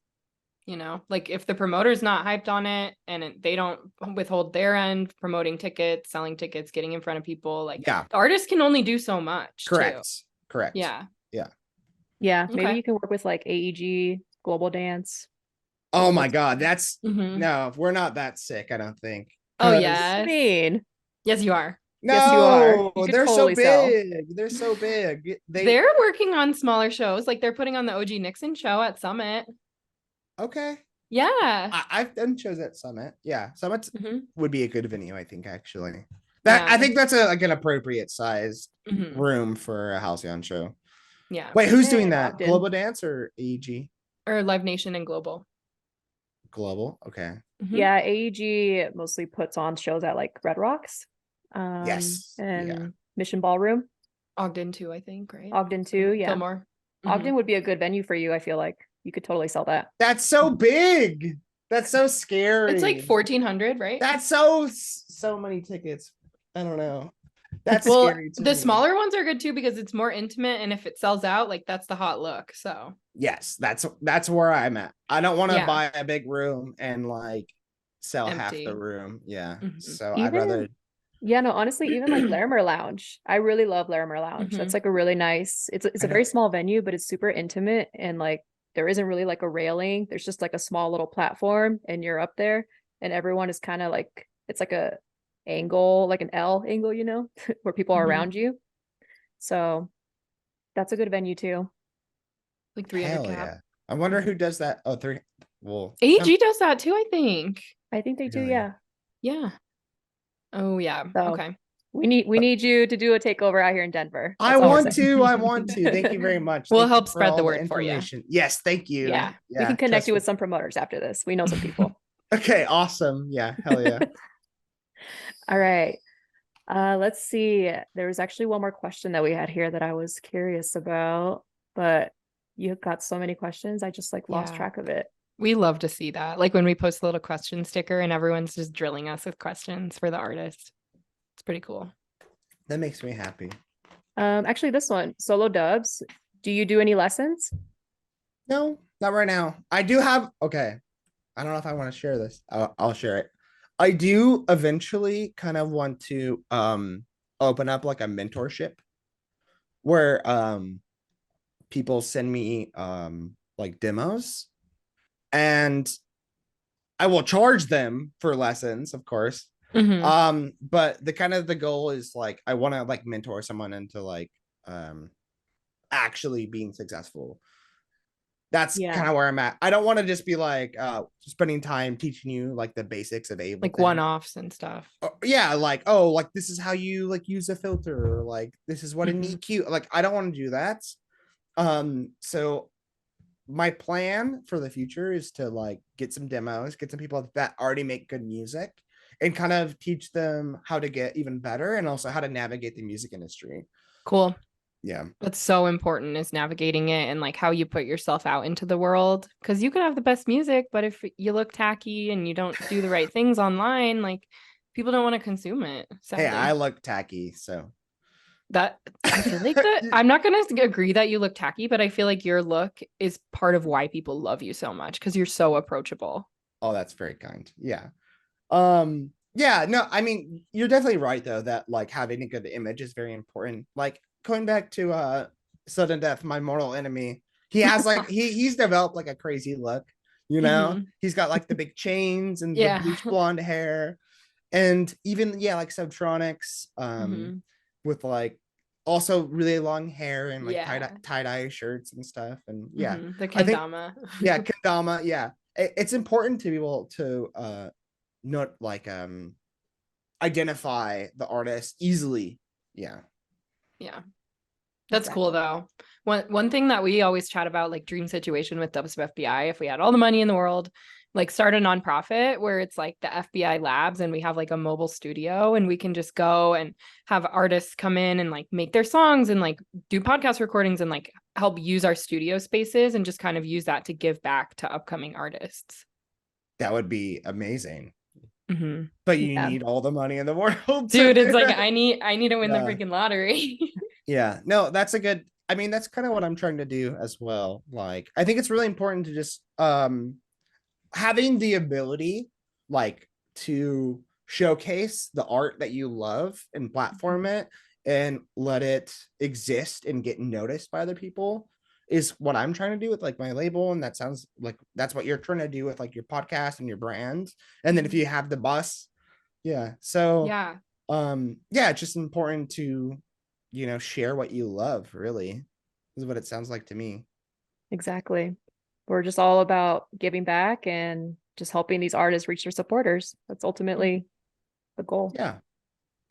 You know, like if the promoter's not hyped on it and they don't withhold their end, promoting tickets, selling tickets, getting in front of people, like the artists can only do so much. Correct. Too. Correct. Yeah. Yeah. Yeah. Maybe you can work with like AEG, Global Dance. Oh my God. That's no, we're not that sick, I don't think. Oh, yeah. I mean, yes, you are. No, yes, you are. You they're totally so big. They're so big. They're working on smaller shows. Like they're putting on the OG Nixon show at Summit. Okay. Yeah. I've done shows at Summit. Yeah. Summit would be a good venue, I think, actually. I think that's like an appropriate size room for a Halcyon show. Yeah. Wait, who's doing that? Global Dance or AEG? Or Live Nation and Global. Global. Okay. Yeah, AEG mostly puts on shows at like Red Rocks. Yes. And Mission Ballroom. Ogden too, I think, right? Ogden too, yeah. Fillmore. Ogden would be a good venue for you, I feel like. You could totally sell that. That's so big. That's so scary. It's like 1,400, right? That's so many tickets. I don't know. That's well, scary too. The smaller ones are good too because it's more intimate, and if it sells out, like that's the hot look. So yes, that's where I'm at. I don't want to buy a big room and like sell half the room. Yeah. So I'd rather. Yeah, no, honestly, even like Larimer Lounge. I really love Larimer Lounge. That's like a really nice, it's a very small venue, but it's super intimate, and like there isn't really like a railing. There's just like a small little platform, and you're up there, and everyone is kind of like, it's like a angle, like an L angle, you know, where people are around you. So that's a good venue too. Like 300 cap. Yeah. I wonder who does that. Oh, three. Well, AEG does that too, I think. I think they do, yeah. Yeah. Oh yeah. So, okay. We need you to do a takeover out here in Denver. I want to. Thank you very much. We'll help spread the word for you. Yes, thank you. Yeah. We can connect you with some promoters after this. We know some people. Okay, awesome. Yeah, hell yeah. All right. Let's see. There was actually one more question that we had here that I was curious about, but you've got so many questions. I just like lost track of it. We love to see that. Like when we post a little question sticker and everyone's just drilling us with questions for the artist. It's pretty cool. That makes me happy. Actually, this one, solo dubs. Do you do any lessons? No, not right now. I do have. Okay, I don't know if I want to share this. I'll share it. I do eventually kind of want to open up like a mentorship where people send me like demos, and I will charge them for lessons, of course. But the goal is like I want to like mentor someone into like actually being successful. That's kind Yeah. of where I'm at. I don't want to just be like spending time teaching you like the basics of Ableton. Like one-offs and stuff. Yeah, like, oh, like this is how you like use a filter, or like this is what an EQ. Like I don't want to do that. So my plan for the future is to like get some demos, get some people that already make good music, and kind of teach them how to get even better, and also how to navigate the music industry. Cool. Yeah. That's so important, is navigating it and like how you put yourself out into the world. Because you could have the best music, but if you look tacky and you don't do the right things online, like people don't want to consume it. Sadly. Hey, I look tacky, so that I feel like that I'm not gonna agree that you look tacky, but I feel like your look is part of why people love you so much, because you're so approachable. Oh, that's very kind. Yeah. Yeah, no, I mean, you're definitely right though, that like having a good image is very important. Like going back to Sudden Death, my mortal enemy, he has like he's developed like a crazy look, you know. He's got like the big chains and the bleach blonde hair, and even like Subtronics with like also really long hair and like tie-dye shirts and stuff. And the kendama. Kendama, it's important to be able to not like identify the artist easily. That's cool though. One thing that we always chat about, like dream situation with DUBSTEP FBI, if we had all the money in the world, like start a nonprofit where it's like the FBI labs, and we have like a mobile studio, and we can just go and have artists come in and like make their songs and like do podcast recordings and like help use our studio spaces, and just kind of use that to give back to upcoming artists. That would be amazing. But you need all the money in the world, dude. It's like I need to win the freaking lottery. No, that's a good, I mean, that's kind of what I'm trying to do as well. Like I think it's really important to just having the ability like to showcase the art that you love and platform it and let it exist and get noticed by other people is what I'm trying to do with like my label. And that sounds like that's what you're trying to do with like your podcast and your brand. And then if you have the bus, it's just important to, you know, share what you love, really, is what it sounds like to me. Exactly. We're just all about giving back and just helping these artists reach their supporters. That's ultimately the goal.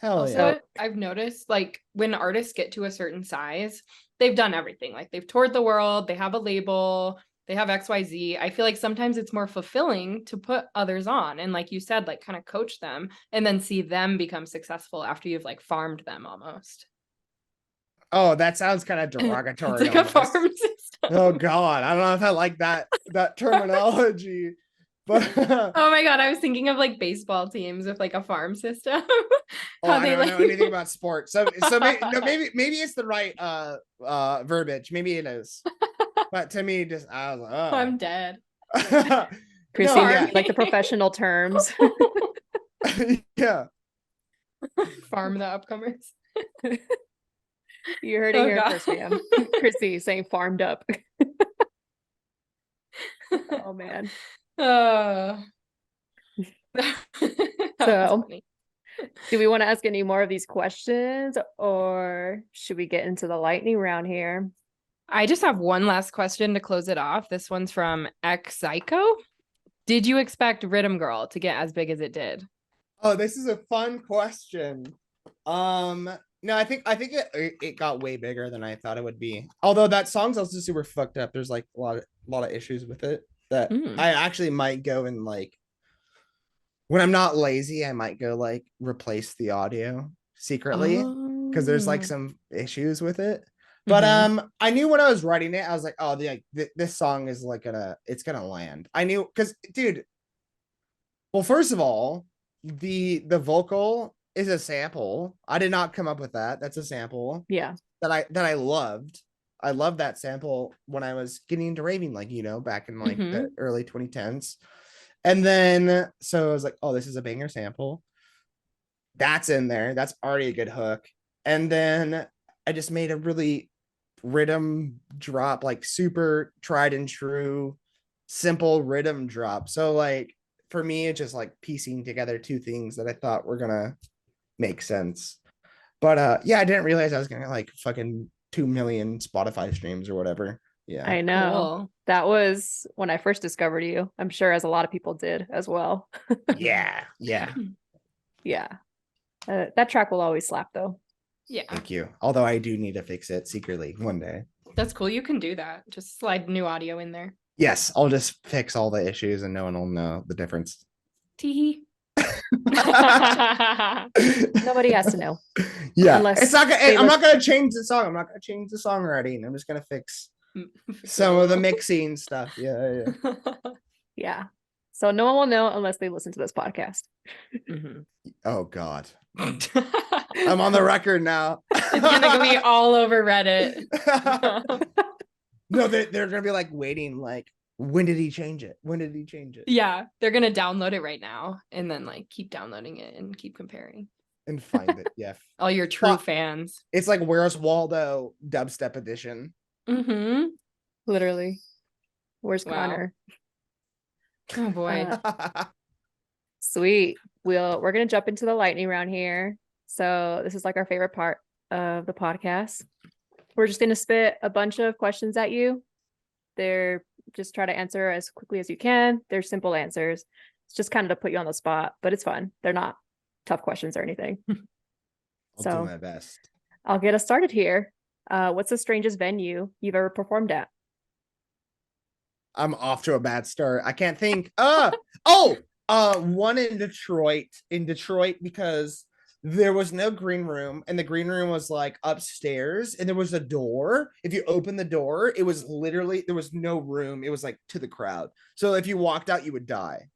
Also, I've noticed like when artists get to a certain size, they've done everything. Like they've toured the world, they have a label, they have XYZ. I feel like sometimes it's more fulfilling to put others on and, like you said, like kind of coach them and then see them become successful after you've like farmed them almost. Oh, that sounds kind of derogatory. It's like a farm system. Oh God, I don't know if I like that terminology. But oh my God, I was thinking of like baseball teams with like a farm system. I don't know anything about sports, so maybe it's the right verbiage. Maybe it is, but to me, just I was like, oh, I'm dead. Chrissy, like the professional terms. Farm the upcomers. You heard it here first, ma'am. Chrissy saying farmed up. Oh man. So do we want to ask any more of these questions, or should we get into the lightning round here? I just have one last question to close it off. This one's from Enxaiko. Did you expect Riddim Girl to get as big as it did? Oh, this is a fun question. No, I think it got way bigger than I thought it would be. Although that song's also super fucked up. There's like a lot of issues with it that I actually might go and like, when I'm not lazy, I might go like replace the audio secretly because there's like some issues with it. But I knew when I was writing it, I was like, oh, this song is like it's gonna land. I knew, because dude, well, first of all, the vocal is a sample. I did not come up with that. That's a sample. Yeah. That I loved. I loved that sample when I was getting into raving, like, you know, back in like the early 2010s. And then so I was like, oh, this is a banger sample. That's in there. That's already a good hook. And then I just made a really rhythm drop, like super tried and true, simple rhythm drop. So like for me, it's just like piecing together two things that I thought were gonna make sense. But yeah, I didn't realize I was gonna like fucking 2 million Spotify streams or whatever. Yeah. I know. Cool. That was when I first discovered you. I'm sure as a lot of people did as well. Yeah. Yeah. Yeah. That track will always slap though. Yeah, Thank you. Although I do need to fix it secretly one day. that's cool. You can do that. Just slide new audio in there. Yes, I'll just fix all the issues and no one will know the difference. Tee. Nobody has to know. Yeah, Unless it's not gonna. they I'm not gonna change the song. I'm not gonna change the songwriting. I'm just gonna fix some of the mixing stuff. Yeah. Yeah. So no one will know unless they listen to this podcast. Mhm. Oh God, I'm on the record now. It's gonna be all over Reddit. No, they're gonna be like waiting. Like, when did he change it? When did he change it? Yeah, they're gonna download it right now and then like keep downloading it and keep comparing. And find it. Yeah, All your true Well- fans. it's like Where's Waldo dubstep edition. Mm-hmm. Literally. Where's Wow. Connor? Oh boy. Sweet. We're gonna jump into the lightning round here. So this is like our favorite part of the podcast. We're just gonna spit a bunch of questions at you. They're just try to answer as quickly as you can. They're simple answers. It's just kind of to put you on the spot, but it's fun. They're not tough questions or anything. I'll So- do my best. I'll get us started here. What's the strangest venue you've ever performed at? I'm off to a bad start. I can't think. One in Detroit. Because there was no green room, and the green room was like upstairs, and there was a door. If you open the door, it was literally there was no room. It was like to the crowd. So if you walked out, you would die.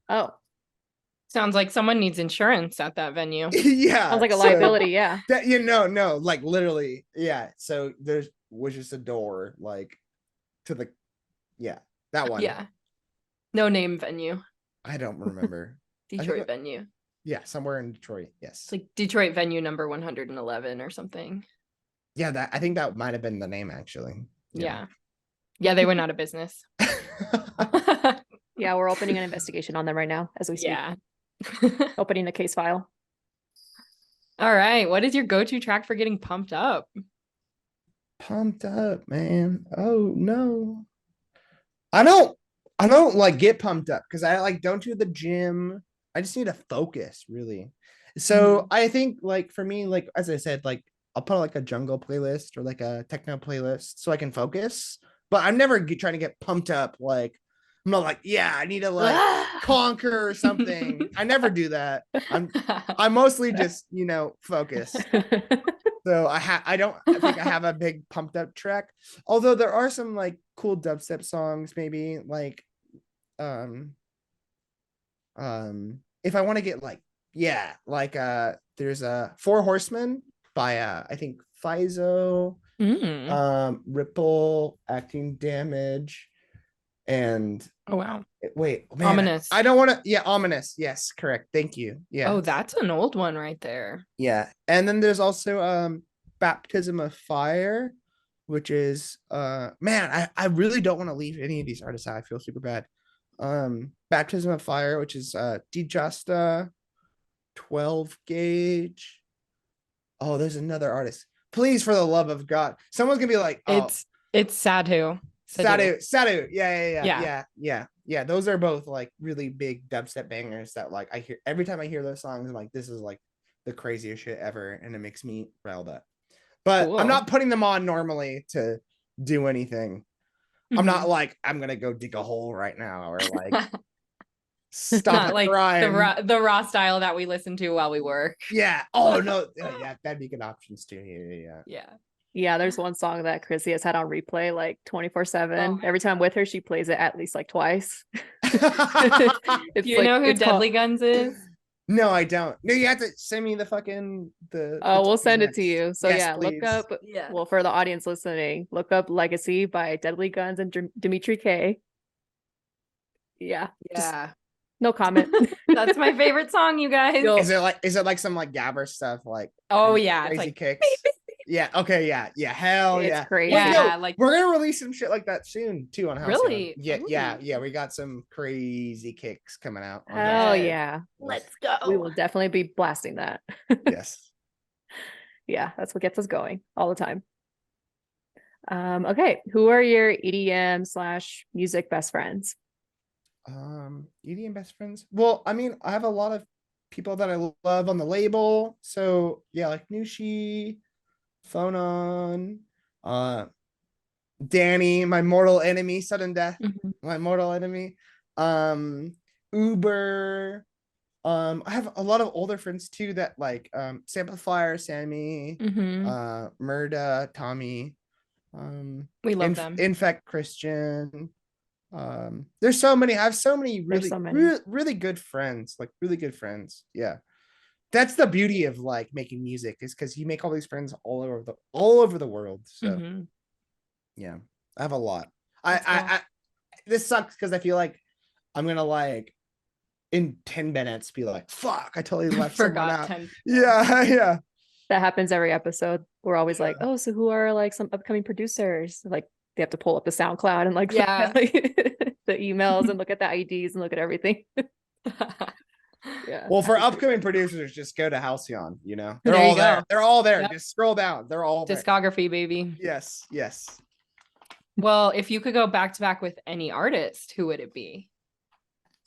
Oh, Sounds like someone needs insurance at that venue. Yeah. sounds like a so liability. Yeah. That no, like literally, yeah. So there was just a door, like to the that one. Yeah. No name venue. I don't remember. Detroit venue. Yeah, somewhere in Detroit. Yes. It's like Detroit venue number 111 or something. Yeah, I think that might have been the name actually. Yeah. Yeah, they went out of business. Yeah, we're opening an investigation on them right now as we speak. Yeah. Opening the case file. All right. What is your go-to track for getting pumped up? Pumped up, man. Oh no. I don't like get pumped up because I like don't do the gym. I just need to focus really. So I think like for me, like as I said, like I'll put like a jungle playlist or like a techno playlist so I can focus. But I'm never trying to get pumped up. Like I'm not like, yeah, I need to like conquer or something. I never do that. I'm mostly just, focused. So I don't think I have a big pumped up track. Although there are some like cool dubstep songs, maybe like if I want to get like there's a Four Horsemen by I think Fizo, Ripple, Acting Damage, and Oh wow. wait, man, Ominous. I don't want to. Yeah, Ominous. Yes, correct. Thank you. Yeah. Oh, that's an old one right there. Yeah, and then there's also Baptism of Fire, which is man, I really don't want to leave any of these artists out. I feel super bad. Baptism of Fire, which is DUBSTEP 12 gauge. Oh, there's another artist. Please, for the love of God, someone's gonna be like, oh, It's Sadhu. Sadhu. Yeah. Those are both like really big dubstep bangers that like I hear every time I hear those songs. I'm like, this is like the craziest shit ever, and it makes me riled up. But Cool. I'm not putting them on normally to do anything. I'm not like I'm gonna go dig a hole right now or like stop not a like crime. the raw style that we listen to while we work. Yeah. Oh no. Yeah, that'd be good options too. Yeah. Yeah. Yeah, there's one song that Chrissy has had on replay like 24/7. Oh my Every time with her, she plays it at least like twice. It's You like- know who it's called- Deadly Guns is? No, I don't. No, you have to send me the fucking the. Oh, we'll the send it to next. you. So Yes, yeah, please. look up. Yeah. Well, for the audience listening, look up "Legacy" by Deadly Guns and Dimitri K. Yeah. Just Yeah. no comment. That's my favorite song, you guys. Yo. Is it like some like Gabber stuff, like Oh yeah, it's crazy like kicks? Yeah. Okay. Yeah. Hell It's yeah. crazy. Wait, Yeah, no, like- we're gonna release some shit like that soon too on Halcyon. Really? Yeah. We got some crazy kicks coming out. on Hell Halcyon. yeah. Let's go. We will definitely be blasting that. Yes. Yeah, that's what gets us going all the time. Okay, who are your EDM/music best friends? EDM best friends. Well, I mean, I have a lot of people that I love on the label. So yeah, like Nushi, Phonon, Danny, my mortal enemy, sudden death, Mhm. my mortal enemy. Uber. I have a lot of older friends too that like Samplifier, Sammy, Mhm. Murda, Tommy, We love them. Infect Christian. There's so many. I have so many There's so many. really good friends, like really good friends. Yeah. That's the beauty of like making music, is because you make all these friends all over the world. So Mhm. yeah, I have a lot. That's cool. I this sucks because I feel like I'm gonna like in 10 minutes be like, fuck, I totally left someone Forgot out. 10. Yeah. That happens every episode. We're always like, Yeah. oh, so who are like some upcoming producers? Like they have to pull up the SoundCloud and like look Yeah. at, like, the emails and look at the IDs and look at everything. Yeah. Well, for upcoming producers, just go to Halcyon, you know. They're There you all there. go. They're all there. Yep. Just scroll down. They're all there. Discography, baby. Yes. Well, if you could go back to back with any artist, who would it be?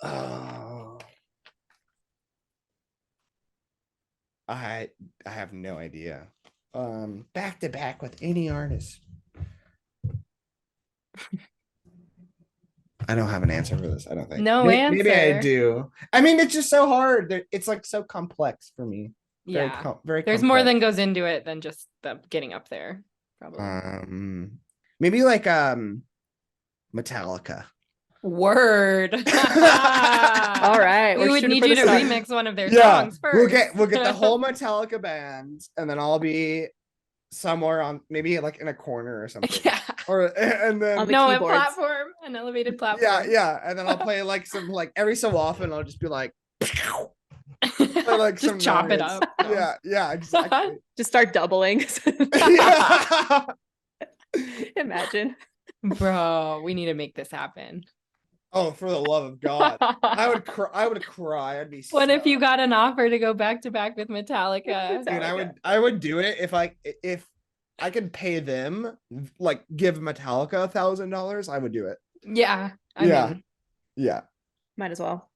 Oh. I have no idea. Back to back with any artist. I don't have an answer for this. I don't think. No Maybe I answer. do. I mean, it's just so hard. It's like so complex for me. Yeah. Very There's more than complex. goes into it than just the getting up there, probably. Maybe like Metallica. Word. All right. We we're would shooting need for you the to sun. remix one of their Yeah, songs first. we'll get the whole Metallica band, and then I'll be somewhere on maybe like in a corner or something. Yeah. Or and then On the No, a keyboards. platform, an elevated platform. yeah, and then I'll play like some like every so often I'll just be like play, like Just some chop it noise. up. Yeah, exactly. Just start doubling. Yeah. Imagine. Bro, we need to make this happen. Oh, for the love of God. I would cry. I'd be What if so- you got an offer to go back to back with Metallica? Dude, I would do it if I could pay them, like give Metallica $1,000, I would do it. Yeah. I Yeah. mean, Yeah, Might as well.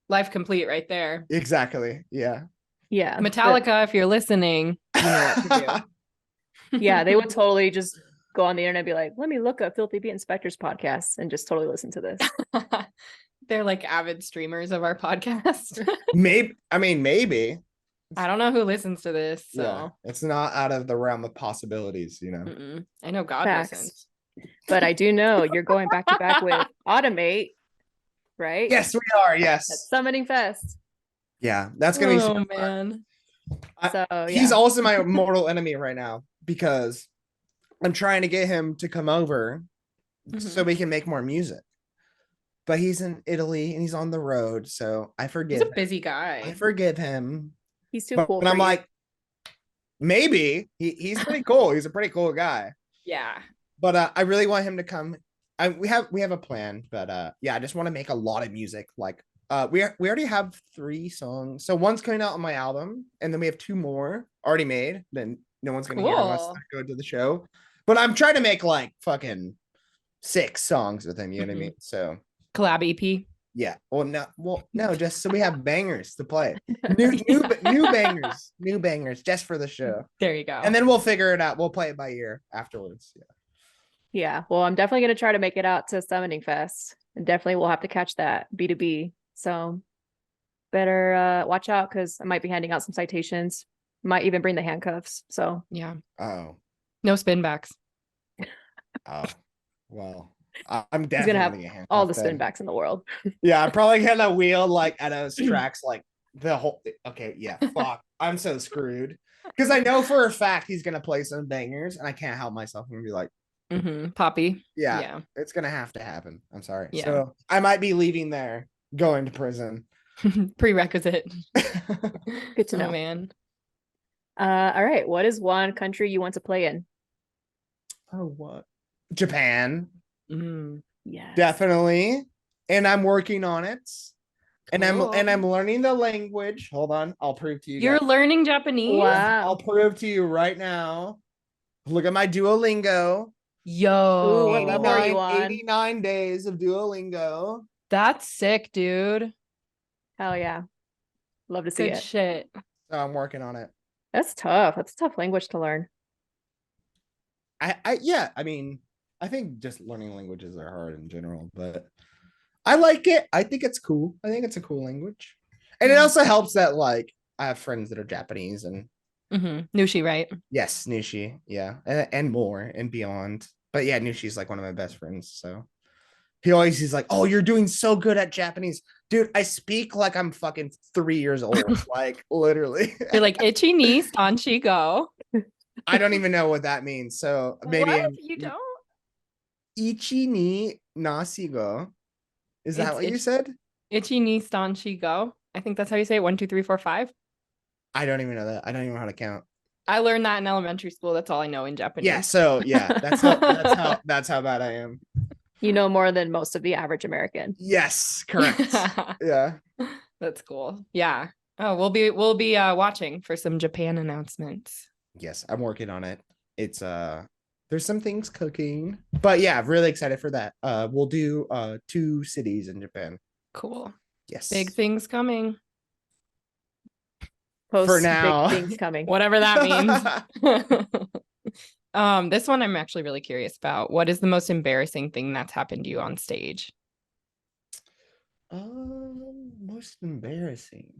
life complete right there. exactly. Yeah. Yeah. Metallica, if you're listening, you know what to do. Yeah, they would totally just go on the internet and be like, let me look up Filthy Beat Inspector's podcast and just totally listen to this. They're like avid streamers of our podcast. Maybe. I don't know who listens to this, so Yeah, it's not out of the realm of possibilities, you know. Mm-mm. I know God Facts. listens. But I do know you're going back to back with Automate, right? Yes, we are. At Yes. Summoning Fest. Yeah, that's gonna be Oh super fun. man. So He's yeah. also my mortal enemy right now because I'm trying to get him to come over so we can make more music. But he's in Italy and he's on the road, so I He's forgive a busy guy. I forgive him. He's too But cool. and for I'm you. like, maybe he's pretty cool. He's a pretty cool guy. Yeah. But I really want him to come. We have a plan, but yeah, I just want to make a lot of music. Like we already have 3 songs. So one's coming out on my album, and then we have 2 more already made. Then no one's gonna hear unless Cool. I go to the show. But I'm trying to make like fucking 6 songs with him, you know what I mean? So Collab EP. yeah. Well, no, just so we have bangers to play. New bangers just for the show. There you go. And then we'll figure it out. We'll play it by ear afterwards. Yeah. Yeah. Well, I'm definitely going to try to make it out to Summoning Fest. And definitely we'll have to catch that B2B. So better watch out because I might be handing out some citations. Might even bring the handcuffs. So yeah. Oh. No spin backs. Oh. Well, I'm he's definitely going to have gonna get handcuffed all the then. spin backs in the world. Yeah, I'm probably gonna wheel like at those tracks like the whole okay, yeah. Fuck. I'm so screwed. Because I know for a fact he's gonna play some bangers and I can't help myself and be like, Poppy. Yeah, Yeah. it's gonna have to happen. I'm sorry. Yeah. So I might be leaving there, going to prison. Prerequisite. Good to Oh know. man. All right. What is one country you want to play in? Oh, what? Japan, Yes. definitely. And I'm working on it. And Cool. I'm learning the language. Hold on, I'll prove to you You're guys. learning Japanese? I'll Wow. prove to you right now. Look at my Duolingo. Yo. Ooh, what level are you on? 89 days of Duolingo. That's sick, dude. Hell yeah. Love to see Good it. shit. So I'm working on it. That's tough. That's a tough language to learn. Yeah, I mean, I think just learning languages are hard in general, but I like it. I think it's cool. I think it's a cool language. And it Yeah. also helps that like I have friends that are Japanese and Nushi, right? yes, Nushi, yeah, and more and beyond. But yeah, Nushi's like one of my best friends. So he's like, "Oh, you're doing so good at Japanese, dude. I speak like I'm fucking 3 years old, like literally." You're like ichi ni sanshi go. I don't even know what that means. So maybe What? You don't? ichi ni nasigo. Is that It's what you said? Ichi ni sanshi go. I think that's how you say it. 1, 2, 3, 4, 5. I don't even know that. I don't even know how to count. I learned that in elementary school. That's all I know in Japanese. Yeah, so yeah, that's how bad I am. You know more than most of the average American. Yes, correct. Yeah. That's cool. Yeah. Oh, we'll be watching for some Japan announcements. Yes, I'm working on it. It's there's some things cooking. But yeah, really excited for that. We'll do 2 cities in Japan. Cool. Yes. Big things coming. For now. Big things coming. Whatever that means. This one I'm actually really curious about. What is the most embarrassing thing that's happened to you on stage? Most embarrassing.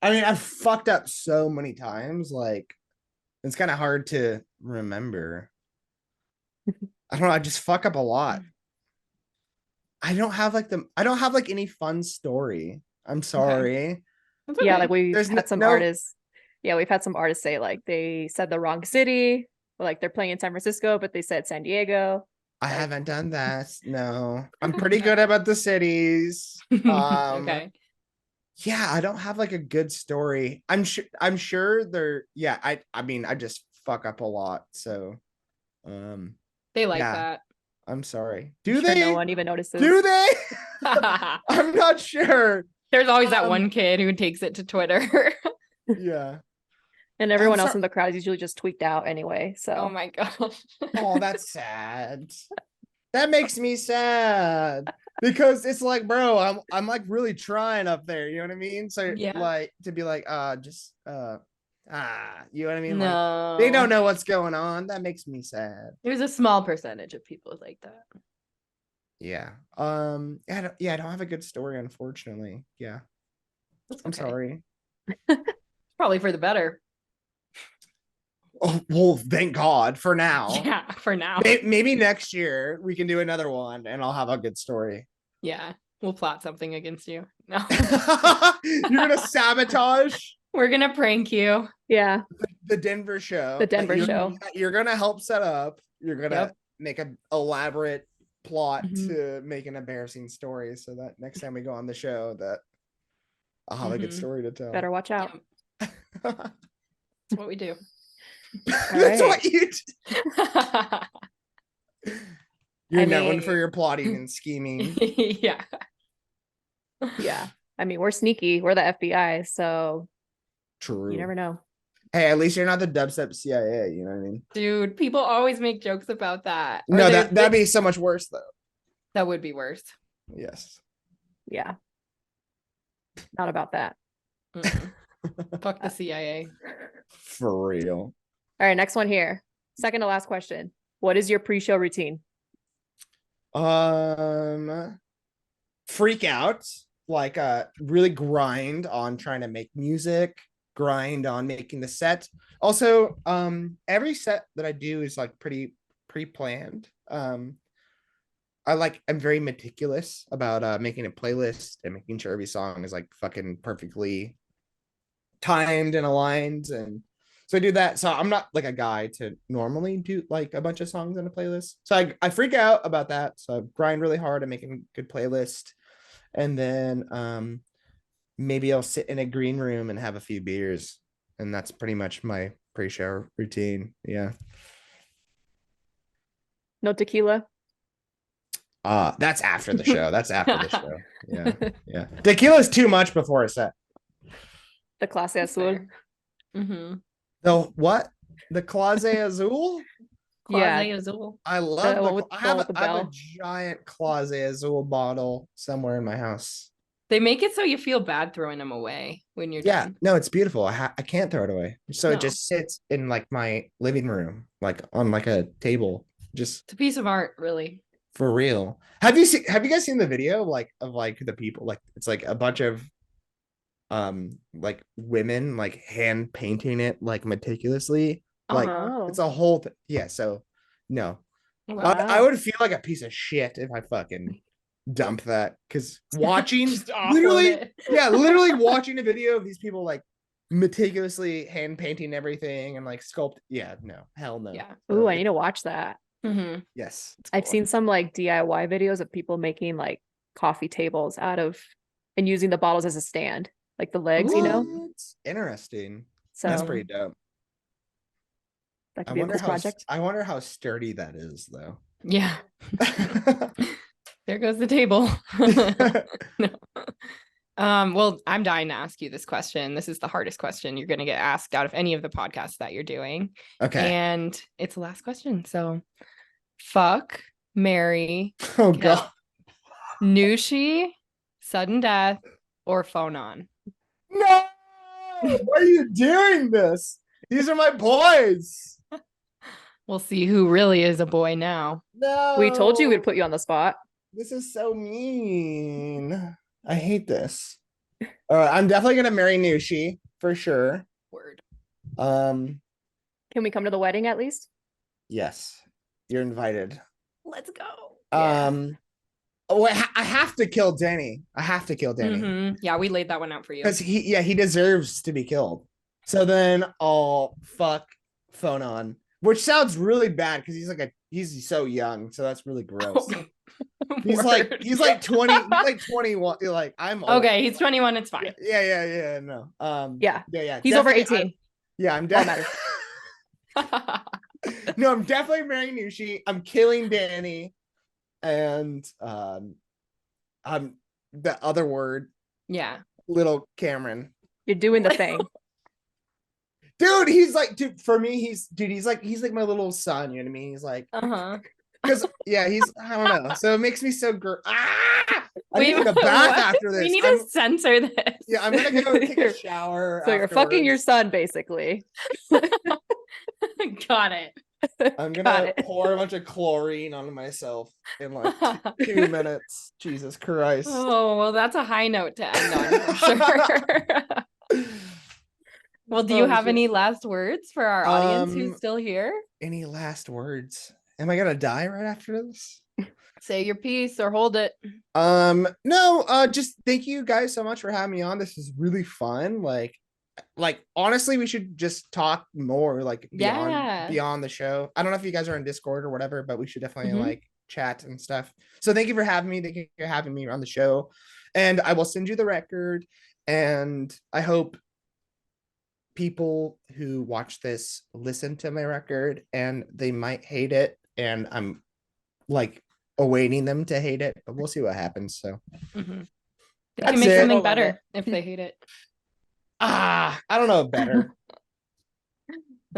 I mean, I've fucked up so many times, like it's kind of hard to remember. I don't know, I just fuck up a lot. I don't have like any fun story. I'm sorry. That's Yeah, okay. like we've There's had some no- artists. Yeah, we've had some artists say like they said the wrong city, or like they're playing in San Francisco, but they said San Diego. I haven't done that. No, I'm pretty good about the cities. Okay. Yeah, I don't have like a good story. I'm sure there. Yeah, I mean, I just fuck up a lot. So, They like yeah. that. I'm sorry. I'm Do sure they? no one even notices. Do they? I'm not sure. There's always that one kid who takes it to Twitter. Yeah. And everyone else in the crowd is usually just tweaked out anyway. So Oh my gosh. Oh, that's sad. That makes me sad because it's like, bro, I'm like really trying up there. You know what I mean? So Yeah. like to be like, just you know what I mean? No. Like they don't know what's going on. That makes me sad. There's a small percentage of people like that. Yeah. Yeah, I don't have a good story, unfortunately. Yeah. I'm sorry. Probably for the better. Oh, well, thank God for now. Yeah, for now. Maybe next year we can do another one and I'll have a good story. Yeah, we'll plot something against you. No. You're gonna sabotage. We're gonna prank you. yeah, The Denver show. The Denver show. You're gonna help set up. You're gonna Yep. make an elaborate plot Mhm. to make an embarrassing story so that next time we go on the show that I'll have a good Mhm. story to tell. better watch out. That's what we do. That's what you do. You're I known mean- for your plotting and scheming. Yeah. Yeah, I mean we're sneaky. We're the FBI, so True. you never know. Hey, at least you're not the dubstep CIA, you know what I mean? Dude, people always make jokes about that. Or No, they- that'd be so much worse though. that would be worse. Yes. Yeah, not about that. Mm-mm. Fuck the CIA. For real. All right, next one here. Second to last question. What is your pre-show routine? Freak out, like really grind on trying to make music, grind on making the set. Also, every set that I do is like pretty pre-planned. I'm very meticulous about making a playlist and making sure every song is like fucking perfectly timed and aligned, and So I do that. So I'm not like a guy to normally do like a bunch of songs in a playlist. So I freak out about that. So I grind really hard at making a good playlist. And then maybe I'll sit in a green room and have a few beers. And that's pretty much my pre-show routine. Yeah. No tequila. That's after the show. That's after the show. Yeah. Yeah. Tequila is too much before a set. The clase azul. Mm-hmm. The what? The Clase Azul? Yeah. Azul. I love with I have the I have a bell. giant Clase Azul bottle somewhere in my house. They make it so you feel bad throwing them away when you're Yeah, done. no, it's beautiful. I can't throw it away. So No. it just sits in like my living room, like on like a table, just It's a piece of art, really. for real. Have you guys seen the video like of like the people, like it's like a bunch of like women like hand painting it like meticulously, like Oh. it's a whole thing. Yeah, so no, Wow. I would feel like a piece of shit if I fucking dump that, because watching Just offload literally it. literally watching a video of these people like meticulously hand painting everything and like sculpt, no, hell no. Yeah. Ooh, I need to watch that. Mm-hmm. Yes, it's I've cool. seen some like DIY videos of people making like coffee tables out of and using the bottles as a stand, like the legs, you know? What? Interesting. So That's pretty dope. that could be a cool project. I wonder how sturdy that is though. Yeah. There goes the table. No. Well, I'm dying to ask you this question. This is the hardest question you're going to get asked out of any of the podcasts that you're doing. Okay. And it's the last question. So fuck, marry, Oh kill. god. Nushi, sudden death, or phone on. No! Why are you doing this? These are my boys. We'll see who really is a boy now. No. We told you we'd put you on the spot. This is so mean. I hate this. All right, I'm definitely gonna marry Nushi for sure. Word. Can we come to the wedding at least? Yes, you're invited. Let's go. Oh, I have to kill Danny. I have to kill Danny Mhm. Yeah, we laid that one out for you. because he deserves to be killed. So then I'll fuck phone on, which sounds really bad because he's so young, so that's really gross. He's like 20, he's like 21. Like I'm old. Okay, he's 21, it's fine. Yeah, no. Yeah. Yeah. He's over definitely, 18. I'm That definitely no, I'm definitely marrying Nushi. I'm killing Danny, and I'm the other word, Yeah. little Cameron. You're doing the thing. Dude, he's like, dude, for me, he's like my little son, you know what I mean? He's like, Uh-huh. because he's, I don't know. So it makes me so I Wait, need to go back what? after this. We need to censor this. Yeah, I'm gonna go take a shower. So you're fucking your afterwards. son, basically. Got it. I'm Got gonna it. pour a bunch of chlorine on myself in like 2 minutes. Jesus Christ. Oh, well, that's a high note to end on for sure. Well, do you Oh, have shit. any last words for our audience who's still here? Any last words? Am I gonna die right after this? Say your piece or hold it. No, just thank you guys so much for having me on. This is really fun. Like honestly, we should just talk more like beyond the show. I don't know if you guys are in Discord or whatever, but we should definitely like chat and stuff. So thank you for having me. Thank you for having me on the show. And I will send you the record. And I hope people who watch this listen to my record, and they might hate it. And I'm like awaiting them to hate it, but we'll see what happens. So They That's can make it. something better if they hate it. I don't know, better.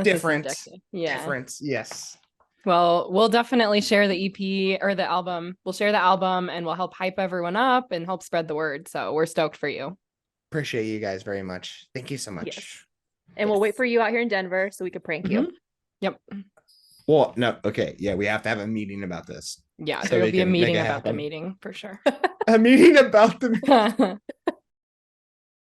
Different. Yeah. Different. Yes. Well, we'll definitely share the EP or the album. We'll share the album and we'll help hype everyone up and help spread the word. So we're stoked for you. Appreciate you guys very much. Thank you so much. Yes. And we'll wait for you out here in Denver so we could prank you. Yep. Well, no. Okay. Yeah. We have to have a meeting about this. Yeah. So There will we be a can make meeting it about the happen. meeting for sure. A meeting about the